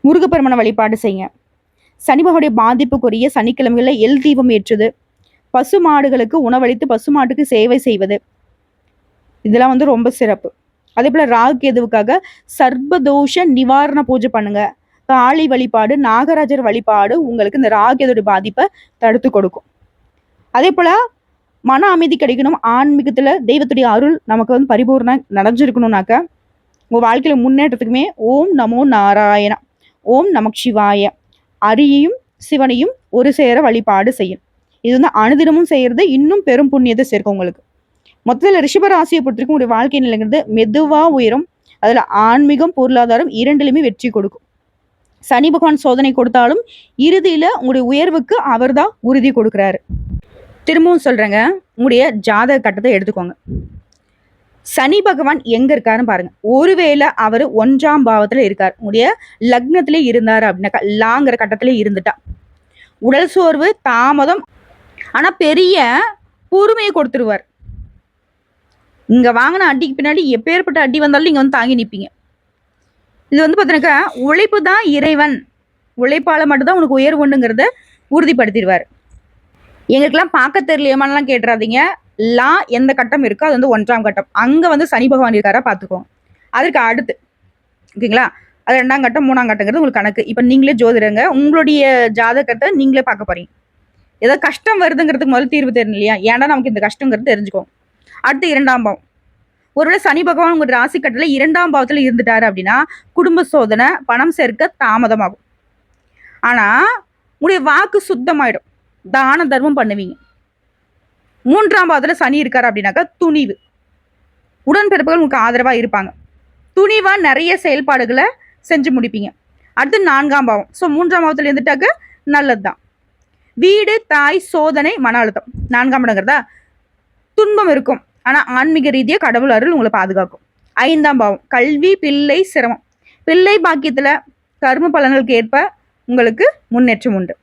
முருகப்பெருமனை வழிபாடு செய்யுங்க. சனி பகவானுடைய பாதிப்புக்குரிய சனிக்கிழமைகளில் எல் தீபம் ஏற்றுது, பசு மாடுகளுக்கு உணவளித்து பசு மாட்டுக்கு சேவை செய்வது, இதெல்லாம் ரொம்ப சிறப்பு. அதே போல் ராகு கேதுவுக்காக சர்பதோஷ நிவாரண பூஜை பண்ணுங்க. காளி வழிபாடு, நாகராஜர் வழிபாடு உங்களுக்கு இந்த ராகு கேதுடைய பாதிப்பை தடுத்து கொடுக்கும். அதே போல் மன அமைதி கிடைக்கணும், ஆன்மீகத்தில் தெய்வத்துடைய அருள் நமக்கு பரிபூர்ணம் நடஞ்சிருக்கணும்னாக்க உங்கள் வாழ்க்கையில் முன்னேற்றத்துக்குமே ஓம் நமோ நாராயணா, ஓம் நமக் சிவாய, அரியையும் சிவனையும் ஒரு சேர வழிபாடு செய்யும். இது அனுதினமும் செய்யறது இன்னும் பெரும் புண்ணியத்தை சேர்க்கும் உங்களுக்கு. மொத்தத்தில் ரிஷபராசியை பொறுத்திருக்கும் ஒரு வாழ்க்கை நிலைங்கிறது மெதுவாக உயரும். அதில் ஆன்மீகம் பொருளாதாரம் இரண்டிலுமே வெற்றி கொடுக்கும். சனி பகவான் சோதனை கொடுத்தாலும் இறுதியில் உங்களுடைய உயர்வுக்கு அவர் தான் உறுதி கொடுக்குறாரு. திரும்பவும் சொல்கிறேங்க, உங்களுடைய ஜாதக கட்டத்தை எடுத்துக்கோங்க. சனி பகவான் எங்க இருக்காருன்னு பாருங்க. ஒருவேளை அவர் 1ஆம் பாவத்துல இருக்கார், உங்களுடைய லக்னத்திலே இருந்தாரு அப்படின்னாக்கா, லாங்கிற கட்டத்திலே இருந்துட்டா உடல் சோர்வு, தாமதம், ஆனா பெரிய பொறுமையை கொடுத்துருவார். இங்க வாங்கின அடிக்கு பின்னாடி எப்பேற்பட்ட அடி வந்தாலும் நீங்க தாங்கி நிற்பீங்க. இது பார்த்தீங்கன்னாக்கா உழைப்பு தான் இறைவன், உழைப்பால மட்டும்தான் உனக்கு உயர்வு உண்டுங்கிறத உறுதிப்படுத்திடுவார். எங்களுக்கெல்லாம் பார்க்க தெரியலையமானலாம் கேட்டுறாதீங்க. லா எந்த கட்டம் இருக்கோ அது 1ஆம் கட்டம். அங்கே சனி பகவான் இருக்காரா பார்த்துக்கோங்க. அதற்கு அடுத்து ஓகேங்களா, அது 2ஆம் கட்டம் 3ஆம் கட்டங்கிறது உங்களுக்கு கணக்கு. இப்போ நீங்களே ஜோதிடங்க, உங்களுடைய ஜாதகத்தை நீங்களே பார்க்க போறீங்க. ஏதோ கஷ்டம் வருதுங்கிறதுக்கு முதல்ல தீர்வு தெரியணும் இல்லையா, ஏன்னா நமக்கு இந்த கஷ்டங்கிறது தெரிஞ்சுக்கோங்க. அடுத்து 2ஆம் பாவம். ஒருவேளை சனி பகவான் உங்க ராசி கட்டத்தில் 2ஆம் பாவத்தில் இருந்துட்டாரு அப்படின்னா குடும்ப சோதனை, பணம் சேர்க்க தாமதமாகும். ஆனால் உங்களுடைய வாக்கு சுத்தமாயிடும், தான தர்மம் பண்ணுவீங்க. 3ஆம் பாவத்தில் சனி இருக்காரு அப்படின்னாக்கா துணிவு, உடன்பிறப்புகள் உங்களுக்கு ஆதரவாக இருப்பாங்க. துணிவாக நிறைய செயல்பாடுகளை செஞ்சு முடிப்பீங்க. அடுத்து 4ஆம் பாவம். ஸோ 3ஆம் பாவத்தில் இருந்துட்டாக்க நல்லது தான். வீடு, தாய், சோதனை, மன அழுத்தம். 4ஆம் இடங்கிறதா துன்பம் இருக்கும், ஆனால் ஆன்மீக ரீதியாக கடவுள் அருள் உங்களை பாதுகாக்கும். 5ஆம் பாவம் கல்வி, பிள்ளை, சிரமம். பிள்ளை பாக்கியத்தில் கர்ம பலன்களுக்கு ஏற்ப உங்களுக்கு முன்னேற்றம் உண்டு.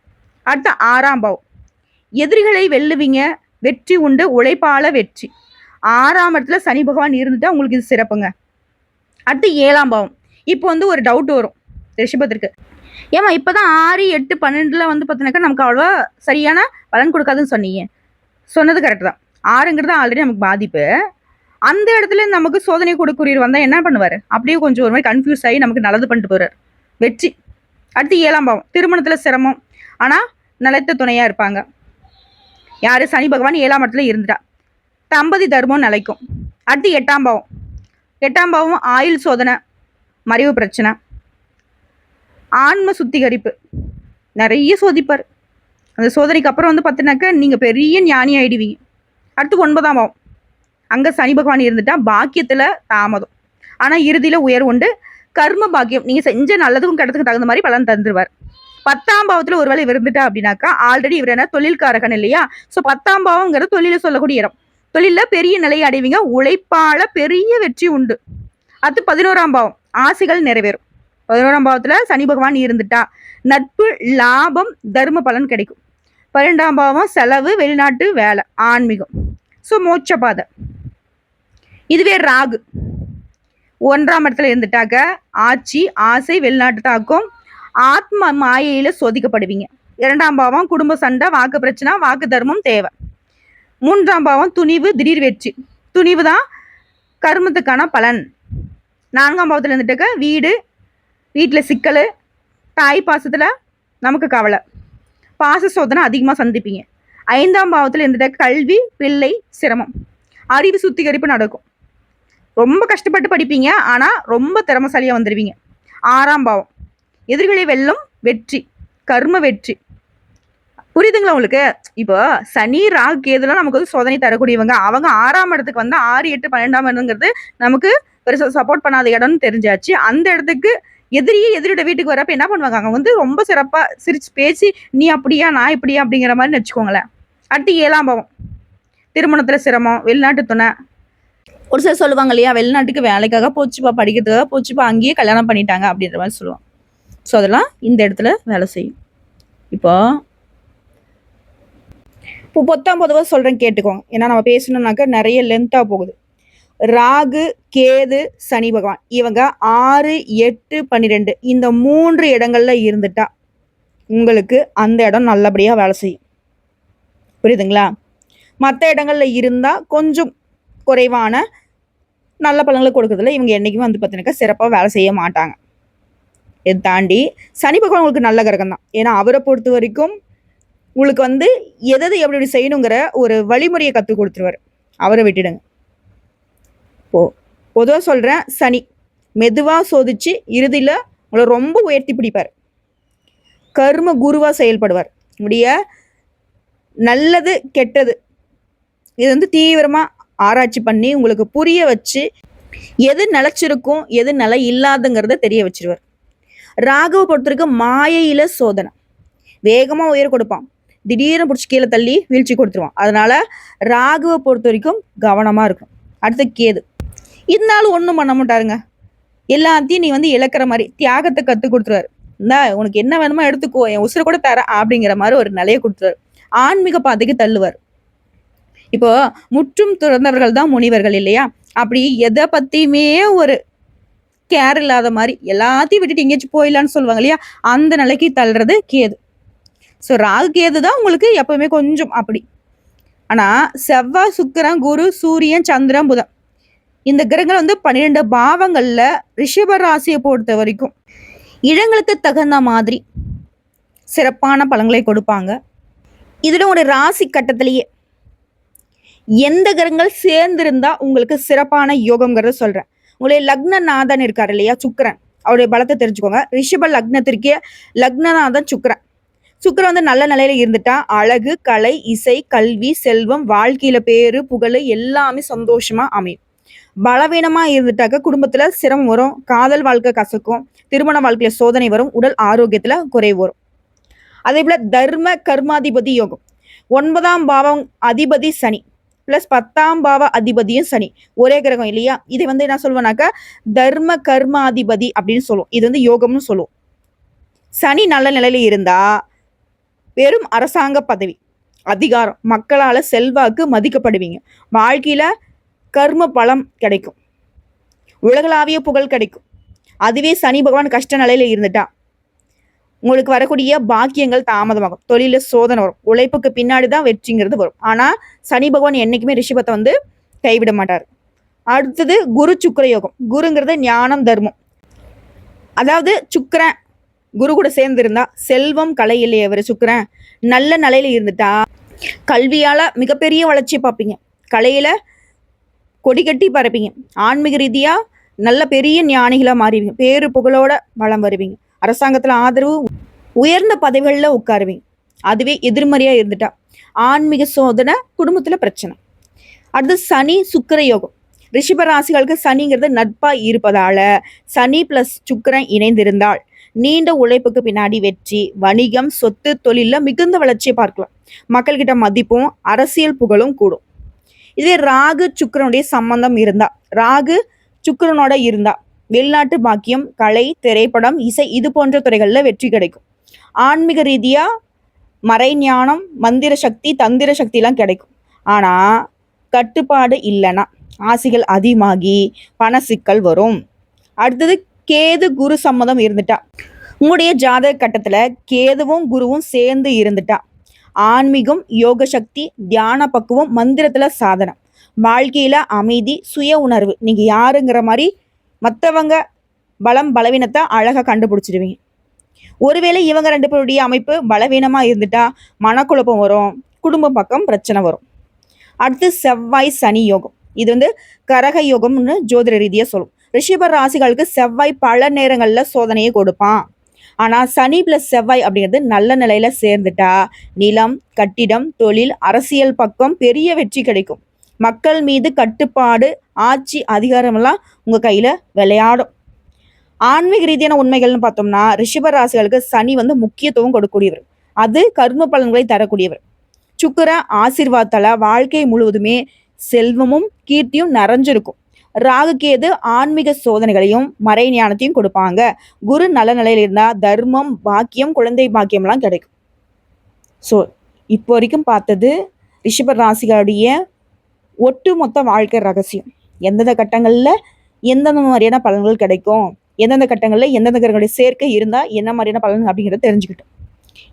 அடுத்து 6ஆம் பாவம் எதிரிகளை வெல்லுவீங்க, வெற்றி உண்டு, உழைப்பால வெற்றி. 6ஆம் இடத்துல சனி பகவான் இருந்துட்டா உங்களுக்கு இது சிறப்புங்க. அடுத்து 7ஆம் பாவம். இப்போ ஒரு டவுட் வரும் ரிஷபத்திற்கு, ஏமா இப்போதான் 6, 8, 12 பார்த்தீங்கன்னாக்கா நமக்கு அவ்வளோவா சரியான பலன் கொடுக்காதுன்னு சொன்னீங்க. சொன்னது கரெக்ட் தான். 6ங்கிறது ஆல்ரெடி நமக்கு பாதிப்பு. அந்த இடத்துல நமக்கு சோதனை கொடுக்குறீர் வந்தால் என்ன பண்ணுவார், அப்படியே கொஞ்சம் ஒரு மாதிரி கன்ஃபியூஸ் ஆகி நமக்கு நல்லது பண்ணிட்டு போகிறார், வெற்றி. அடுத்து 7ஆம் பாவம் திருமணத்தில் சிரமம், ஆனால் நிலைத்த துணையாக இருப்பாங்க. யாரு, சனி பகவான் 7ஆம் இடத்துல இருந்துட்டா தம்பதி தர்மம் நிலைக்கும். அடுத்து 8ஆம் பாவம். 8ஆம் பாவம் ஆயுள் சோதனை, மறைவு பிரச்சனை, ஆன்ம சுத்திகரிப்பு, நிறைய சோதிப்பார். அந்த சோதனைக்கு அப்புறம் பார்த்தீங்கன்னாக்கா நீங்கள் பெரிய ஞானி ஆயிடுவீங்க. அடுத்து 9ஆம் பாவம். அங்கே சனி பகவான் இருந்துட்டா பாக்கியத்தில் தாமதம், ஆனால் இறுதியில் உயர் உண்டு. கர்ம பாக்கியம், நீங்கள் செஞ்ச நல்லதுக்கும் கெட்டதுக்கும் தகுந்த மாதிரி பலன் தந்துருவார். 10ஆம் பாவத்தில் ஒரு வேளை இருந்துட்டா அப்படின்னாக்கா ஆல்ரெடி இவர் என்ன தொழில்காரகன் இல்லையா. ஸோ 10ஆம் பாவங்கிறது தொழில சொல்லக்கூடிய இடம். தொழிலில் பெரிய நிலையை அடைவீங்க, உழைப்பால பெரிய வெற்றி உண்டு. அடுத்து 11ஆம் பாவம் ஆசைகள் நிறைவேறும். 11ஆம் பாவத்தில் சனி பகவான் இருந்துட்டா நட்பு, லாபம், தர்ம பலன் கிடைக்கும். 12ஆம் பாவம் செலவு, வெளிநாட்டு வேலை, ஆன்மீகம். ஸோ மோட்ச பாதை. இதுவே ராகு 1ஆம் இடத்துல இருந்துட்டாக்க ஆட்சி, ஆசை, வெளிநாட்டு தாக்கம், ஆத்ம மாயையில சோதிக்கப்படுவீங்க. 2ஆம் பாவம் குடும்ப சண்டை, வாக்கு பிரச்சனை, வாக்கு தர்மம் தேவை. 3ஆம் பாவம் துணிவு, திடீர் வெற்றி. துணிவு தான் கர்மத்துக்கான பலன். 4ஆம் பாவத்தில் இருந்துட்டாக்க வீடு, வீட்டில் சிக்கல், தாய் பாசத்தில் நமக்கு கவலை, பாச சோதனை அதிகமாக சந்திப்பீங்க. 5ஆம் பாவத்தில் இருந்துட்டாக்க கல்வி, பிள்ளை, சிரமம், அறிவு சுத்திகரிப்பு நடக்கும். ரொம்ப கஷ்டப்பட்டு படிப்பீங்க, ஆனால் ரொம்ப திறமசாலியாக வந்துடுவீங்க. 6ஆம் பாவம் எதிர்களை வெல்லும், வெற்றி, கர்ம வெற்றி. புரியுதுங்களா உங்களுக்கு? இப்போ சனி, ராகு, கேதுலாம் நமக்கு சோதனை தரக்கூடியவங்க. அவங்க 6ஆம் இடத்துக்கு வந்தால் 6, 8, 12ஆம் இடங்கிறது நமக்கு பெருசாக சப்போர்ட் பண்ணாத இடம்னு தெரிஞ்சாச்சு. அந்த இடத்துக்கு எதிரியோட வீட்டுக்கு வரப்ப என்ன பண்ணுவாங்க, அவங்க ரொம்ப சிறப்பாக சிரிச்சு பேசி நீ அப்படியா நான் இப்படியா அப்படிங்கிற மாதிரி வச்சுக்கோங்களேன். அடுத்து 7ஆம் பாவம் திருமணத்தில் சிரமம், வெளிநாட்டு துணை. ஒரு சிலர் சொல்லுவாங்க இல்லையா, வெளிநாட்டுக்கு வேலைக்காக போச்சுப்பா, படிக்கிறதுக்காக போச்சுப்பா, அங்கேயே கல்யாணம் பண்ணிட்டாங்க அப்படின்ற மாதிரி சொல்லுவாங்க. ஸோ அதெல்லாம் இந்த இடத்துல வேலை செய்யும். இப்போ 19 சொல்கிறேன் கேட்டுக்கோங்க, ஏன்னா நம்ம பேசணுன்னாக்கா நிறைய லென்த்தாக போகுது. ராகு, கேது, சனி பகவான் இவங்க 6, 8, 12 இந்த 3 இடங்கள்ல இருந்துட்டா உங்களுக்கு அந்த இடம் நல்லபடியா வேலை செய்யும். புரியுதுங்களா? மற்ற இடங்கள்ல இருந்தா கொஞ்சம் குறைவான நல்ல பலன்களை கொடுக்கறதுல இவங்க என்னைக்குமே வந்து பார்த்தீங்கன்னாக்கா சிறப்பாக வேலை செய்ய மாட்டாங்க. இதை தாண்டி சனி பகவான் உங்களுக்கு நல்ல கிரகம் தான். ஏன்னா அவரை பொறுத்த வரைக்கும் உங்களுக்கு வந்து எதை எப்படி செய்யணுங்கிற ஒரு வழிமுறையை கற்றுக் கொடுத்துருவார். அவரை விட்டுடுங்க. பொதுவாக சொல்கிறேன், சனி மெதுவாக சோதிச்சு இறுதியில் உங்களை ரொம்ப உயர்த்தி பிடிப்பார். கர்ம குருவாக செயல்படுவார். உடைய நல்லது கெட்டது இது வந்து தீவிரமாக ஆராய்ச்சி பண்ணி உங்களுக்கு புரிய வச்சு எது நிலச்சிருக்கும் எது நிலை இல்லாதுங்கிறத தெரிய வச்சிருவார். ராகுவை பொறுத்தவரைக்கும் மாயையில சோதனை, வேகமாக உயர கொடுப்பான், திடீர்னு பிடிச்சி கீழே தள்ளி வீழ்ச்சி கொடுத்துருவான். அதனால ராகுவை பொறுத்த வரைக்கும் கவனமாக இருக்கும். அடுத்து கேது, இருந்தாலும் ஒன்றும் பண்ண மாட்டாருங்க. எல்லாத்தையும் நீ வந்து இழக்கிற மாதிரி தியாகத்தை கற்றுக் கொடுத்துருவாரு. இந்தா உனக்கு என்ன வேணுமோ எடுத்துக்கோ, என் உசுரை கூட தர அப்படிங்கிற மாதிரி ஒரு நிலையை கொடுத்துருவாரு. ஆன்மீக பாதைக்கு தள்ளுவார். இப்போ முற்றும் துறந்தவர்கள் தான் முனிவர்கள் இல்லையா? அப்படி எதை பத்தியுமே ஒரு கேர் இல்லாத மாதிரி எல்லாத்தையும் விட்டுட்டு எங்கேயாச்சும் போயிடலான்னு சொல்லுவாங்க இல்லையா? அந்த நிலைக்கு தள்ளுறது கேது. ஸோ ராகு கேது தான் உங்களுக்கு எப்பவுமே கொஞ்சம் அப்படி. ஆனா செவ்வாய், சுக்கிரன், குரு, சூரியன், சந்திரன், புதன் இந்த கிரகங்கள் வந்து 12 பாவங்கள்ல ரிஷப ராசியை பொறுத்த வரைக்கும் இடங்களுக்கு தகுந்த மாதிரி சிறப்பான பலன்களை கொடுப்பாங்க. இதுல ஒரு ராசி கட்டத்திலேயே எந்த கிரகங்கள் சேர்ந்திருந்தா உங்களுக்கு சிறப்பான யோகம்ங்கிறத சொல்றேன். உங்களுடைய லக்னநாதன் இருக்காரு இல்லையா, சுக்கிரன், அவருடைய பலத்தை தெரிஞ்சுக்கோங்க. ரிஷப லக்னத்திற்கே லக்னநாதன் சுக்கிரன். சுக்கிரன் வந்து நல்ல நிலையில இருந்துட்டா அழகு, கலை, இசை, கல்வி, செல்வம், வாழ்க்கையில பேரு, புகழ் எல்லாமே சந்தோஷமா அமையும். பலவீனமா இருந்துட்டாக்க குடும்பத்துல சிரமம் வரும், காதல் வாழ்க்கை கசக்கும், திருமண வாழ்க்கையில சோதனை வரும், உடல் ஆரோக்கியத்துல குறைவு வரும். அதே போல தர்ம கர்மாதிபதி யோகம், 9ஆம் பாவம் அதிபதி சனி பிளஸ் 10ஆம் பாவ அதிபதியும் சனி ஒரே கிரகம் இல்லையா? இதை வந்து என்ன சொல்லுவேன்னாக்கா தர்ம கர்மாதிபதி அப்படின்னு சொல்லுவோம். இது வந்து யோகம்னு சொல்லுவோம். சனி நல்ல நிலையில இருந்தா வெறும் அரசாங்க பதவி, அதிகாரம், மக்களால செல்வாக்கு மதிக்கப்படுவீங்க, வாழ்க்கையில கர்ம பலம் கிடைக்கும், உலகளாவிய புகழ் கிடைக்கும். அதுவே சனி பகவான் கஷ்ட நிலையில இருந்துட்டா உங்களுக்கு வரக்கூடிய பாக்கியங்கள் தாமதமாகும், தொழில சோதனை வரும், உழைப்புக்கு பின்னாடி தான் வெற்றிங்கிறது வரும். ஆனா சனி பகவான் என்னைக்குமே ரிஷபத்தை வந்து கைவிட மாட்டார். அடுத்தது குரு சுக்கிர யோகம். குருங்கிறது ஞானம், தர்மம். அதாவது சுக்கிரன் குரு கூட சேர்ந்து இருந்தா செல்வம், கலை இல்லையே அவர் சுக்கிரன் நல்ல நிலையில இருந்துட்டா கல்வியால மிகப்பெரிய வளர்ச்சியை பார்ப்பீங்க, கலையில கொடி கட்டி பரப்பீங்க, ஆன்மீக ரீதியா நல்ல பெரிய ஞானிகளா மாறிவீங்க, பேரு புகழோட வளம் வருவீங்க, அரசாங்கத்துல ஆதரவு, உயர்ந்த பதவிகளில் உட்காருவீங்க. அதுவே எதிர்மறையா இருந்துட்டா ஆன்மீக சோதனை, குடும்பத்துல பிரச்சனை. அடுத்து சனி சுக்கிர யோகம். ரிஷப ராசிகளுக்கு சனிங்கிறது நட்பா இருப்பதால சனி பிளஸ் சுக்கிரன் இணைந்திருந்தால் நீண்ட உழைப்புக்கு பின்னாடி வெற்றி, வணிகம், சொத்து, தொழில மிகுந்த வளர்ச்சியை பார்க்கலாம். மக்கள்கிட்ட மதிப்பும் அரசியல் புகழும் கூடும். இதுவே ராகு சுக்கிரனுடைய சம்பந்தம் இருந்தா, ராகு சுக்கிரனோட இருந்தா வெளிநாட்டு பாக்கியம், கலை, திரைப்படம், இசை இது போன்ற துறைகளில் வெற்றி கிடைக்கும். ஆன்மீக ரீதியா மறைஞானம், மந்திர சக்தி, தந்திர சக்திலாம் கிடைக்கும். ஆனா கட்டுப்பாடு இல்லைன்னா ஆசைகள் அதிகமாகி பண சிக்கல் வரும். அடுத்தது கேது குரு சம்மதம் இருந்துட்டா, உங்களுடைய ஜாதக கட்டத்துல கேதுவும் குருவும் சேர்ந்து இருந்துட்டா ஆன்மீகம், யோக சக்தி, தியான பக்குவம், மந்திரத்துல சாதனம், வாழ்க்கையில அமைதி, சுய உணர்வு, நீங்க யாருங்கிற மாதிரி மற்றவங்க பலம் பலவீனத்தை அழகா கண்டுபிடிச்சிடுவீங்க. ஒருவேளை இவங்க 2 பேருடைய அமைப்பு பலவீனமா இருந்துட்டா மனக்குழப்பம் வரும், குடும்ப பக்கம் பிரச்சனை வரும். அடுத்து செவ்வாய் சனி யோகம். இது வந்து கரக யோகம்னு ஜோதிட ரீதியா சொல்லும். ரிஷப ராசிகளுக்கு செவ்வாய் பல நேரங்கள்ல சோதனையை கொடுப்பான். ஆனா சனி பிளஸ் செவ்வாய் அப்படிங்கிறது நல்ல நிலையில சேர்ந்துட்டா நிலம், கட்டிடம், தொழில், அரசியல் பக்கம் பெரிய வெற்றி கிடைக்கும். மக்கள் மீது கட்டுப்பாடு, ஆட்சி, அதிகாரம் எல்லாம் உங்க கையில விளையாடும். ஆன்மீக ரீதியான உண்மைகள்னு பார்த்தோம்னா ரிஷப ராசிகளுக்கு சனி வந்து முக்கியத்துவம் கொடுக்கக்கூடியவர், அது கர்ம பலன்களை தரக்கூடியவர். சுக்கிர ஆசீர்வாதத்தால வாழ்க்கை முழுவதுமே செல்வமும் கீர்த்தியும் நிறைஞ்சிருக்கும். ராகு கேது ஆன்மீக சோதனைகளையும் மறை ஞானத்தையும் கொடுப்பாங்க. குரு நல்ல நிலையில இருந்தா தர்மம், பாக்கியம், குழந்தை பாக்கியம்லாம் கிடைக்கும். ஸோ இப்போ வரைக்கும் பார்த்தது ரிஷப ராசிகளுடைய ஒட்டுமொத்த வாழ்க்கை ரகசியம். எந்தெந்த கட்டங்களில் எந்தெந்த மாதிரியான பலன்கள் கிடைக்கும், எந்தெந்த கட்டங்களில் எந்தெந்த கிரகங்களுடைய சேர்க்கை இருந்தால் என்ன மாதிரியான பலன் அப்படிங்கிறத தெரிஞ்சுக்கிட்டோம்.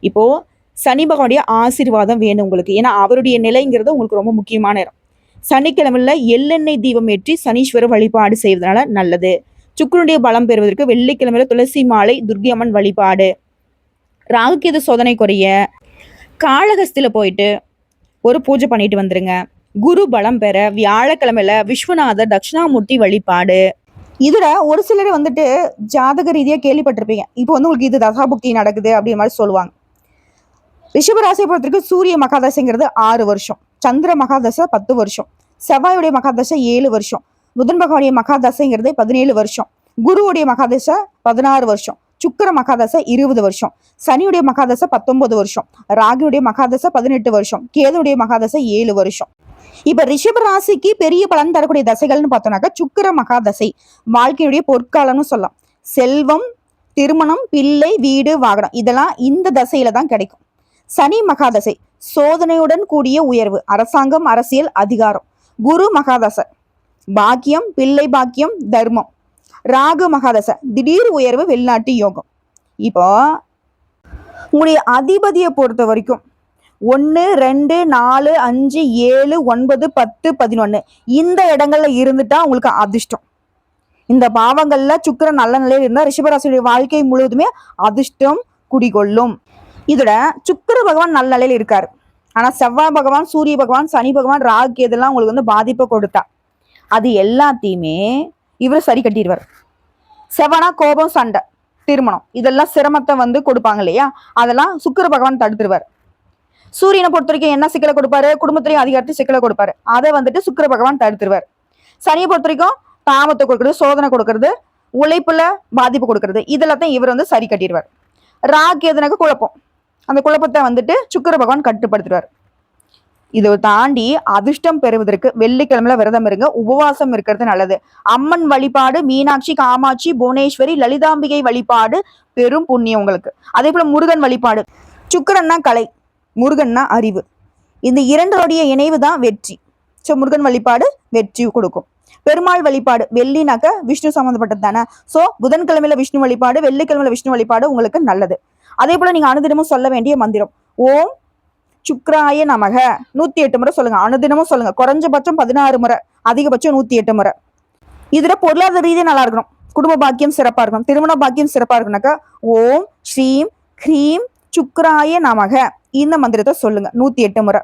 இப்போது சனி பகவானுடைய ஆசீர்வாதம் வேணும் உங்களுக்கு. ஏன்னா அவருடைய நிலைங்கிறது உங்களுக்கு ரொம்ப முக்கியமான நேரம். சனிக்கிழமையில் எள்ளெண்ணெய் தீபம் ஏற்றி சனீஸ்வரர் வழிபாடு செய்வதனால நல்லது. சுக்கிரனுடைய பலம் பெறுவதற்கு வெள்ளிக்கிழமையில துளசி மாலை, துர்க்கை அம்மன் வழிபாடு. ராகுகேது சோதனை குறைய காளகஸ்தியில் போயிட்டு ஒரு பூஜை பண்ணிட்டு வந்துருங்க. குரு பலம் பெற வியாழக்கிழமையில விஸ்வநாதர் தட்சிணாமூர்த்தி வழிபாடு. இதுல ஒரு சிலர் வந்துட்டு ஜாதக ரீதியா கேள்விப்பட்டிருப்பீங்க. இப்போ வந்து உங்களுக்கு இது தசாபுக்தி நடக்குது அப்படின்ற மாதிரி சொல்லுவாங்க. ரிஷபராசியை பொறுத்தவரைக்கும் சூரிய மகாதசைங்கிறது 6 வருஷம், சந்திர மகாதசை 10 வருஷம், செவ்வாயுடைய மகாதசை 7 வருஷம், புதன் பகவானுடைய மகாதசைங்கிறது 17 வருஷம், குருவுடைய மகாதசை 16 வருஷம், சுக்கிர மகாதசை 20 வருஷம், சனியுடைய மகாதசை 19 வருஷம், ராகுடைய மகாதசை 18 வருஷம், கேதுடைய மகாதசை 7 வருஷம். இப்ப ரிஷப ராசிக்கு பெரிய பலன் தரக்கூடிய தசைகள்னு பார்த்தோம்னாக்கா சுக்கிர மகாதசை வாழ்க்கையுடைய பொற்காலம்னு சொல்லலாம். செல்வம், திருமணம், பிள்ளை, வீடு, வாகனம் இதெல்லாம் இந்த தசையில தான் கிடைக்கும். சனி மகாதசை சோதனையுடன் கூடிய உயர்வு, அரசாங்கம், அரசியல், அதிகாரம். குரு மகாதசை பாக்கியம், பிள்ளை பாக்கியம், தர்மம். ராகு மகாதசை திடீர் உயர்வு, வெளிநாட்டு யோகம். இப்போ உங்களுடைய அதிபதியை பொறுத்த வரைக்கும் 1, 2, 4, 5, 7, 9, 10, 11 இந்த இடங்கள்ல இருந்துட்டா உங்களுக்கு அதிர்ஷ்டம். இந்த பாவங்கள்ல சுக்கிரன் நல்ல நிலையில் இருந்தா ரிஷபராசியுடைய வாழ்க்கை முழுவதுமே அதிர்ஷ்டம் குடிகொள்ளும். இதோட சுக்கிர பகவான் நல்ல நிலையில் இருக்காரு. ஆனா செவ்வாய் பகவான், சூரிய பகவான், சனி பகவான், ராகு இதெல்லாம் உங்களுக்கு வந்து பாதிப்பை கொடுத்தா அது எல்லாத்தையுமே இவர் சரி கட்டிடுவார். செவ்வானா கோபம், சண்டை, திருமணம் இதெல்லாம் சிரமத்தை வந்து கொடுப்பாங்க இல்லையா, அதெல்லாம் சுக்கிர பகவான் தடுத்துருவார். சூரியனை பொறுத்த வரைக்கும் என்ன சிக்கலை கொடுப்பாரு, குடும்பத்திலையும் அதிகாரத்தையும் சிக்கலை கொடுப்பாரு. அதை வந்துட்டு சுக்கிர பகவான் தடுத்துருவார். சனியை பொறுத்த வரைக்கும் தாமத்தை கொடுக்கறது, சோதனை கொடுக்கறது, உழைப்புல பாதிப்பு கொடுக்கறது இதெல்லாத்தையும் இவர் வந்து சரி கட்டிடுவார். ராகு எதுனாக்க குழப்பம், அந்த குழப்பத்தை வந்துட்டு சுக்கிர பகவான் கட்டுப்படுத்துவார். இதை தாண்டி அதிர்ஷ்டம் பெறுவதற்கு வெள்ளிக்கிழமையில விரதம் இருங்க, உபவாசம் இருக்கிறது நல்லது. அம்மன் வழிபாடு, மீனாட்சி, காமாட்சி, புவனேஸ்வரி, லலிதாம்பிகை வழிபாடு பெரும் புண்ணியம் உங்களுக்கு. அதே போல முருகன் வழிபாடு. சுக்கிரன்னா கலை, முருகன்னா அறிவு. இந்த இரண்டோடைய இணைவு தான் வெற்றி. ஸோ முருகன் வழிபாடு வெற்றி கொடுக்கும். பெருமாள் வழிபாடு, வெள்ளினாக்க விஷ்ணு சம்பந்தப்பட்டது தானே. ஸோ புதன்கிழமையில விஷ்ணு வழிபாடு, வெள்ளிக்கிழமையில விஷ்ணு வழிபாடு உங்களுக்கு நல்லது. அதே போல நீங்க அனுதினமும் சொல்ல வேண்டிய மந்திரம் ஓம் சுக்ராய நமக 108 முறை சொல்லுங்க. அனுதினமும் சொல்லுங்க. குறைஞ்சபட்சம் 16 முறை, அதிகபட்சம் 108 முறை. இதுல பொருளாதார ரீதியா நல்லா இருக்கணும், குடும்ப பாக்கியம் சிறப்பா இருக்கணும், திருமண பாக்கியம் சிறப்பா இருக்கணும்னாக்கா ஓம் ஸ்ரீம் ஹ்ரீம் சுக்ராய நமக இந்த மந்திரத்தை சொல்லுங்க 108 முறை.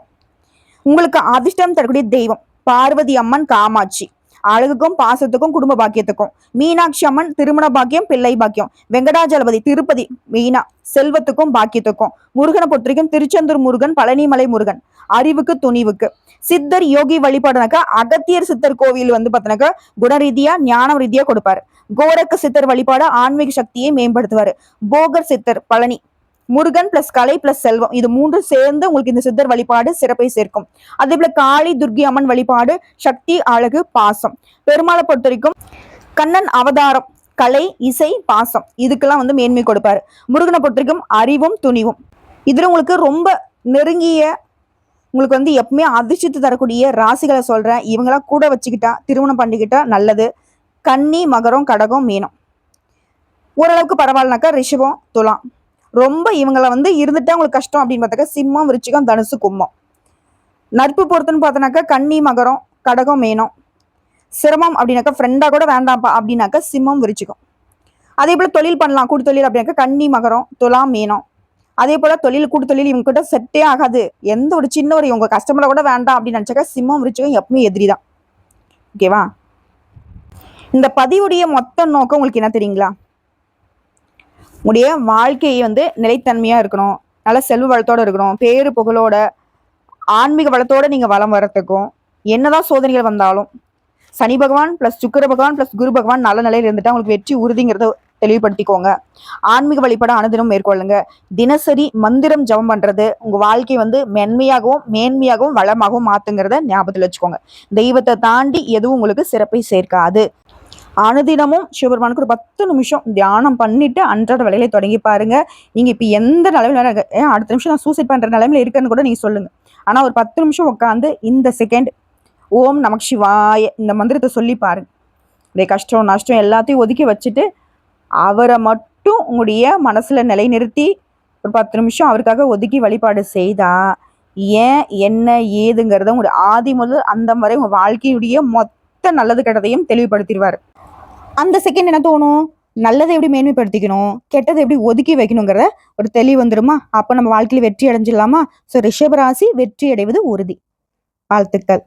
உங்களுக்கு அதிர்ஷ்டம் தரக்கூடிய தெய்வம் பார்வதி அம்மன், காமாட்சி அழகுக்கும் பாசத்துக்கும் குடும்ப பாக்கியத்துக்கும், மீனாட்சி அம்மன் திருமண பாக்கியம், பிள்ளை பாக்கியம், வெங்கடாஜலபதி திருப்பதி மெயினா செல்வத்துக்கும் பாக்கியத்துக்கும், முருகனை பொறுத்த வரைக்கும் திருச்செந்தூர் முருகன், பழனிமலை முருகன் அறிவுக்கு துணிவுக்கு, சித்தர் யோகி வழிபாடுனாக்கா அகத்தியர் சித்தர் கோவில் வந்து பார்த்தனாக்கா குணரீதியா ஞான ரீதியா கொடுப்பாரு. கோரக்க சித்தர் வழிபாடு ஆன்மீக சக்தியை மேம்படுத்துவாரு. போகர் சித்தர் பழனி, முருகன் பிளஸ் கலை பிளஸ் செல்வம் இது மூன்று சேர்ந்து உங்களுக்கு இந்த சித்தர் வழிபாடு சிறப்பை சேர்க்கும். அதே போல காளி துர்கி அம்மன் வழிபாடு சக்தி, அழகு, பாசம். பெருமாளை பொறுத்த வரைக்கும் கண்ணன் அவதாரம், கலை, இசை, பாசம் இதுக்கெல்லாம் வந்து மேன்மை கொடுப்பாரு. முருகனை பொறுத்த வரைக்கும் அறிவும் துணிவும். இதுல உங்களுக்கு ரொம்ப நெருங்கிய உங்களுக்கு வந்து எப்பவுமே அதிர்ஷ்டத்தை தரக்கூடிய ராசிகளை சொல்றேன். இவங்களாம் கூட வச்சுக்கிட்டா திருமணம் பண்ணிக்கிட்டா நல்லது. கன்னி, மகரம், கடகம், மீனம் ஓரளவுக்கு பரவாயில்லனாக்கா ரிஷபம், துலாம். ரொம்ப இவங்களை வந்து இருந்துட்டா உங்களுக்கு கஷ்டம் அப்படின்னு பார்த்தாக்கா சிம்மம், விருச்சிகம், தனுசு, கும்பம். நட்பு பொறுத்துன்னு பார்த்தோன்னாக்கா கன்னி, மகரம், கடகம், மீனம். சிரமம் அப்படின்னாக்கா ஃப்ரெண்டா கூட வேண்டாம்ப்பா அப்படின்னாக்கா சிம்மம், விருச்சிகம். அதே போல தொழில் பண்ணலாம், கூட்டு தொழில் அப்படின்னாக்கா கன்னி, மகரம், துலாம், மீனம். அதே போல தொழில், கூட்டு தொழில் இவங்க கிட்ட செட்டே ஆகாது, எந்த ஒரு சின்ன ஒரு இவங்க கஸ்டமரை கூட வேண்டாம் அப்படின்னு நினைச்சாக்கா சிம்மம், விருச்சிகம் எப்பவுமே எதிரி தான். ஓகேவா? இந்த பதிவுடைய மொத்த நோக்கம் உங்களுக்கு என்ன தெரியுங்களா? உடைய வாழ்க்கையை வந்து நிலைத்தன்மையா இருக்கணும், நல்ல செல்வ வளத்தோட இருக்கணும், பேரு புகழோட ஆன்மீக வளத்தோட நீங்க வளம் வர்றதுக்கும் என்னதான் சோதனைகள் வந்தாலும் சனி பகவான் பிளஸ் சுக்கிர பகவான் பிளஸ் குரு பகவான் நல்ல நிலையில இருந்துட்டா உங்களுக்கு வெற்றி உறுதிங்கிறத தெளிவுபடுத்திக்கோங்க. ஆன்மீக வழிபாட அனுதினம் மேற்கொள்ளுங்க. தினசரி மந்திரம் ஜபம் பண்றது உங்க வாழ்க்கை வந்து மென்மையாகவும் மேன்மையாகவும் வளமாகவும் மாத்துங்கிறத ஞாபகத்தில் வச்சுக்கோங்க. தெய்வத்தை தாண்டி எதுவும் உங்களுக்கு சிறப்பை சேர்க்காது. அனுதினமும் சிவபெருமானுக்கு ஒரு 10 நிமிஷம் தியானம் பண்ணிட்டு அன்றாட வேலையை தொடங்கி பாருங்க. நீங்க இப்ப எந்த நிலைமையில அடுத்த நிமிஷம் நான் சூசைட் பண்ற நிலைமையில இருக்கேன்னு கூட நீங்க சொல்லுங்க. ஆனா ஒரு 10 நிமிஷம் உட்காந்து இந்த செகண்ட் ஓம் நமக் சிவாய இந்த மந்திரத்தை சொல்லி பாருங்க. இந்த கஷ்டம் நஷ்டம் எல்லாத்தையும் ஒதுக்கி வச்சுட்டு அவரை மட்டும் உங்களுடைய மனசுல நிலைநிறுத்தி ஒரு 10 நிமிஷம் அவருக்காக ஒதுக்கி வழிபாடு செய்தா ஏன் என்ன ஏதுங்கிறத உங்களுடைய ஆதி முதல் அந்த வரை உங்க வாழ்க்கையுடைய மொத்த நல்லது கெட்டதையும் தெளிவுபடுத்திடுவார். அந்த செகண்ட் என்ன தோணும், நல்லதை எப்படி மேன்மைப்படுத்திக்கணும், கெட்டதை எப்படி ஒதுக்கி வைக்கணுங்கிறத ஒரு தெளிவு வந்துருமா? அப்போ நம்ம வாழ்க்கையில வெற்றி அடைஞ்சிடலாமா? ஸோ ரிஷபராசி வெற்றி அடைவது உறுதி. வாழ்த்துக்கள்.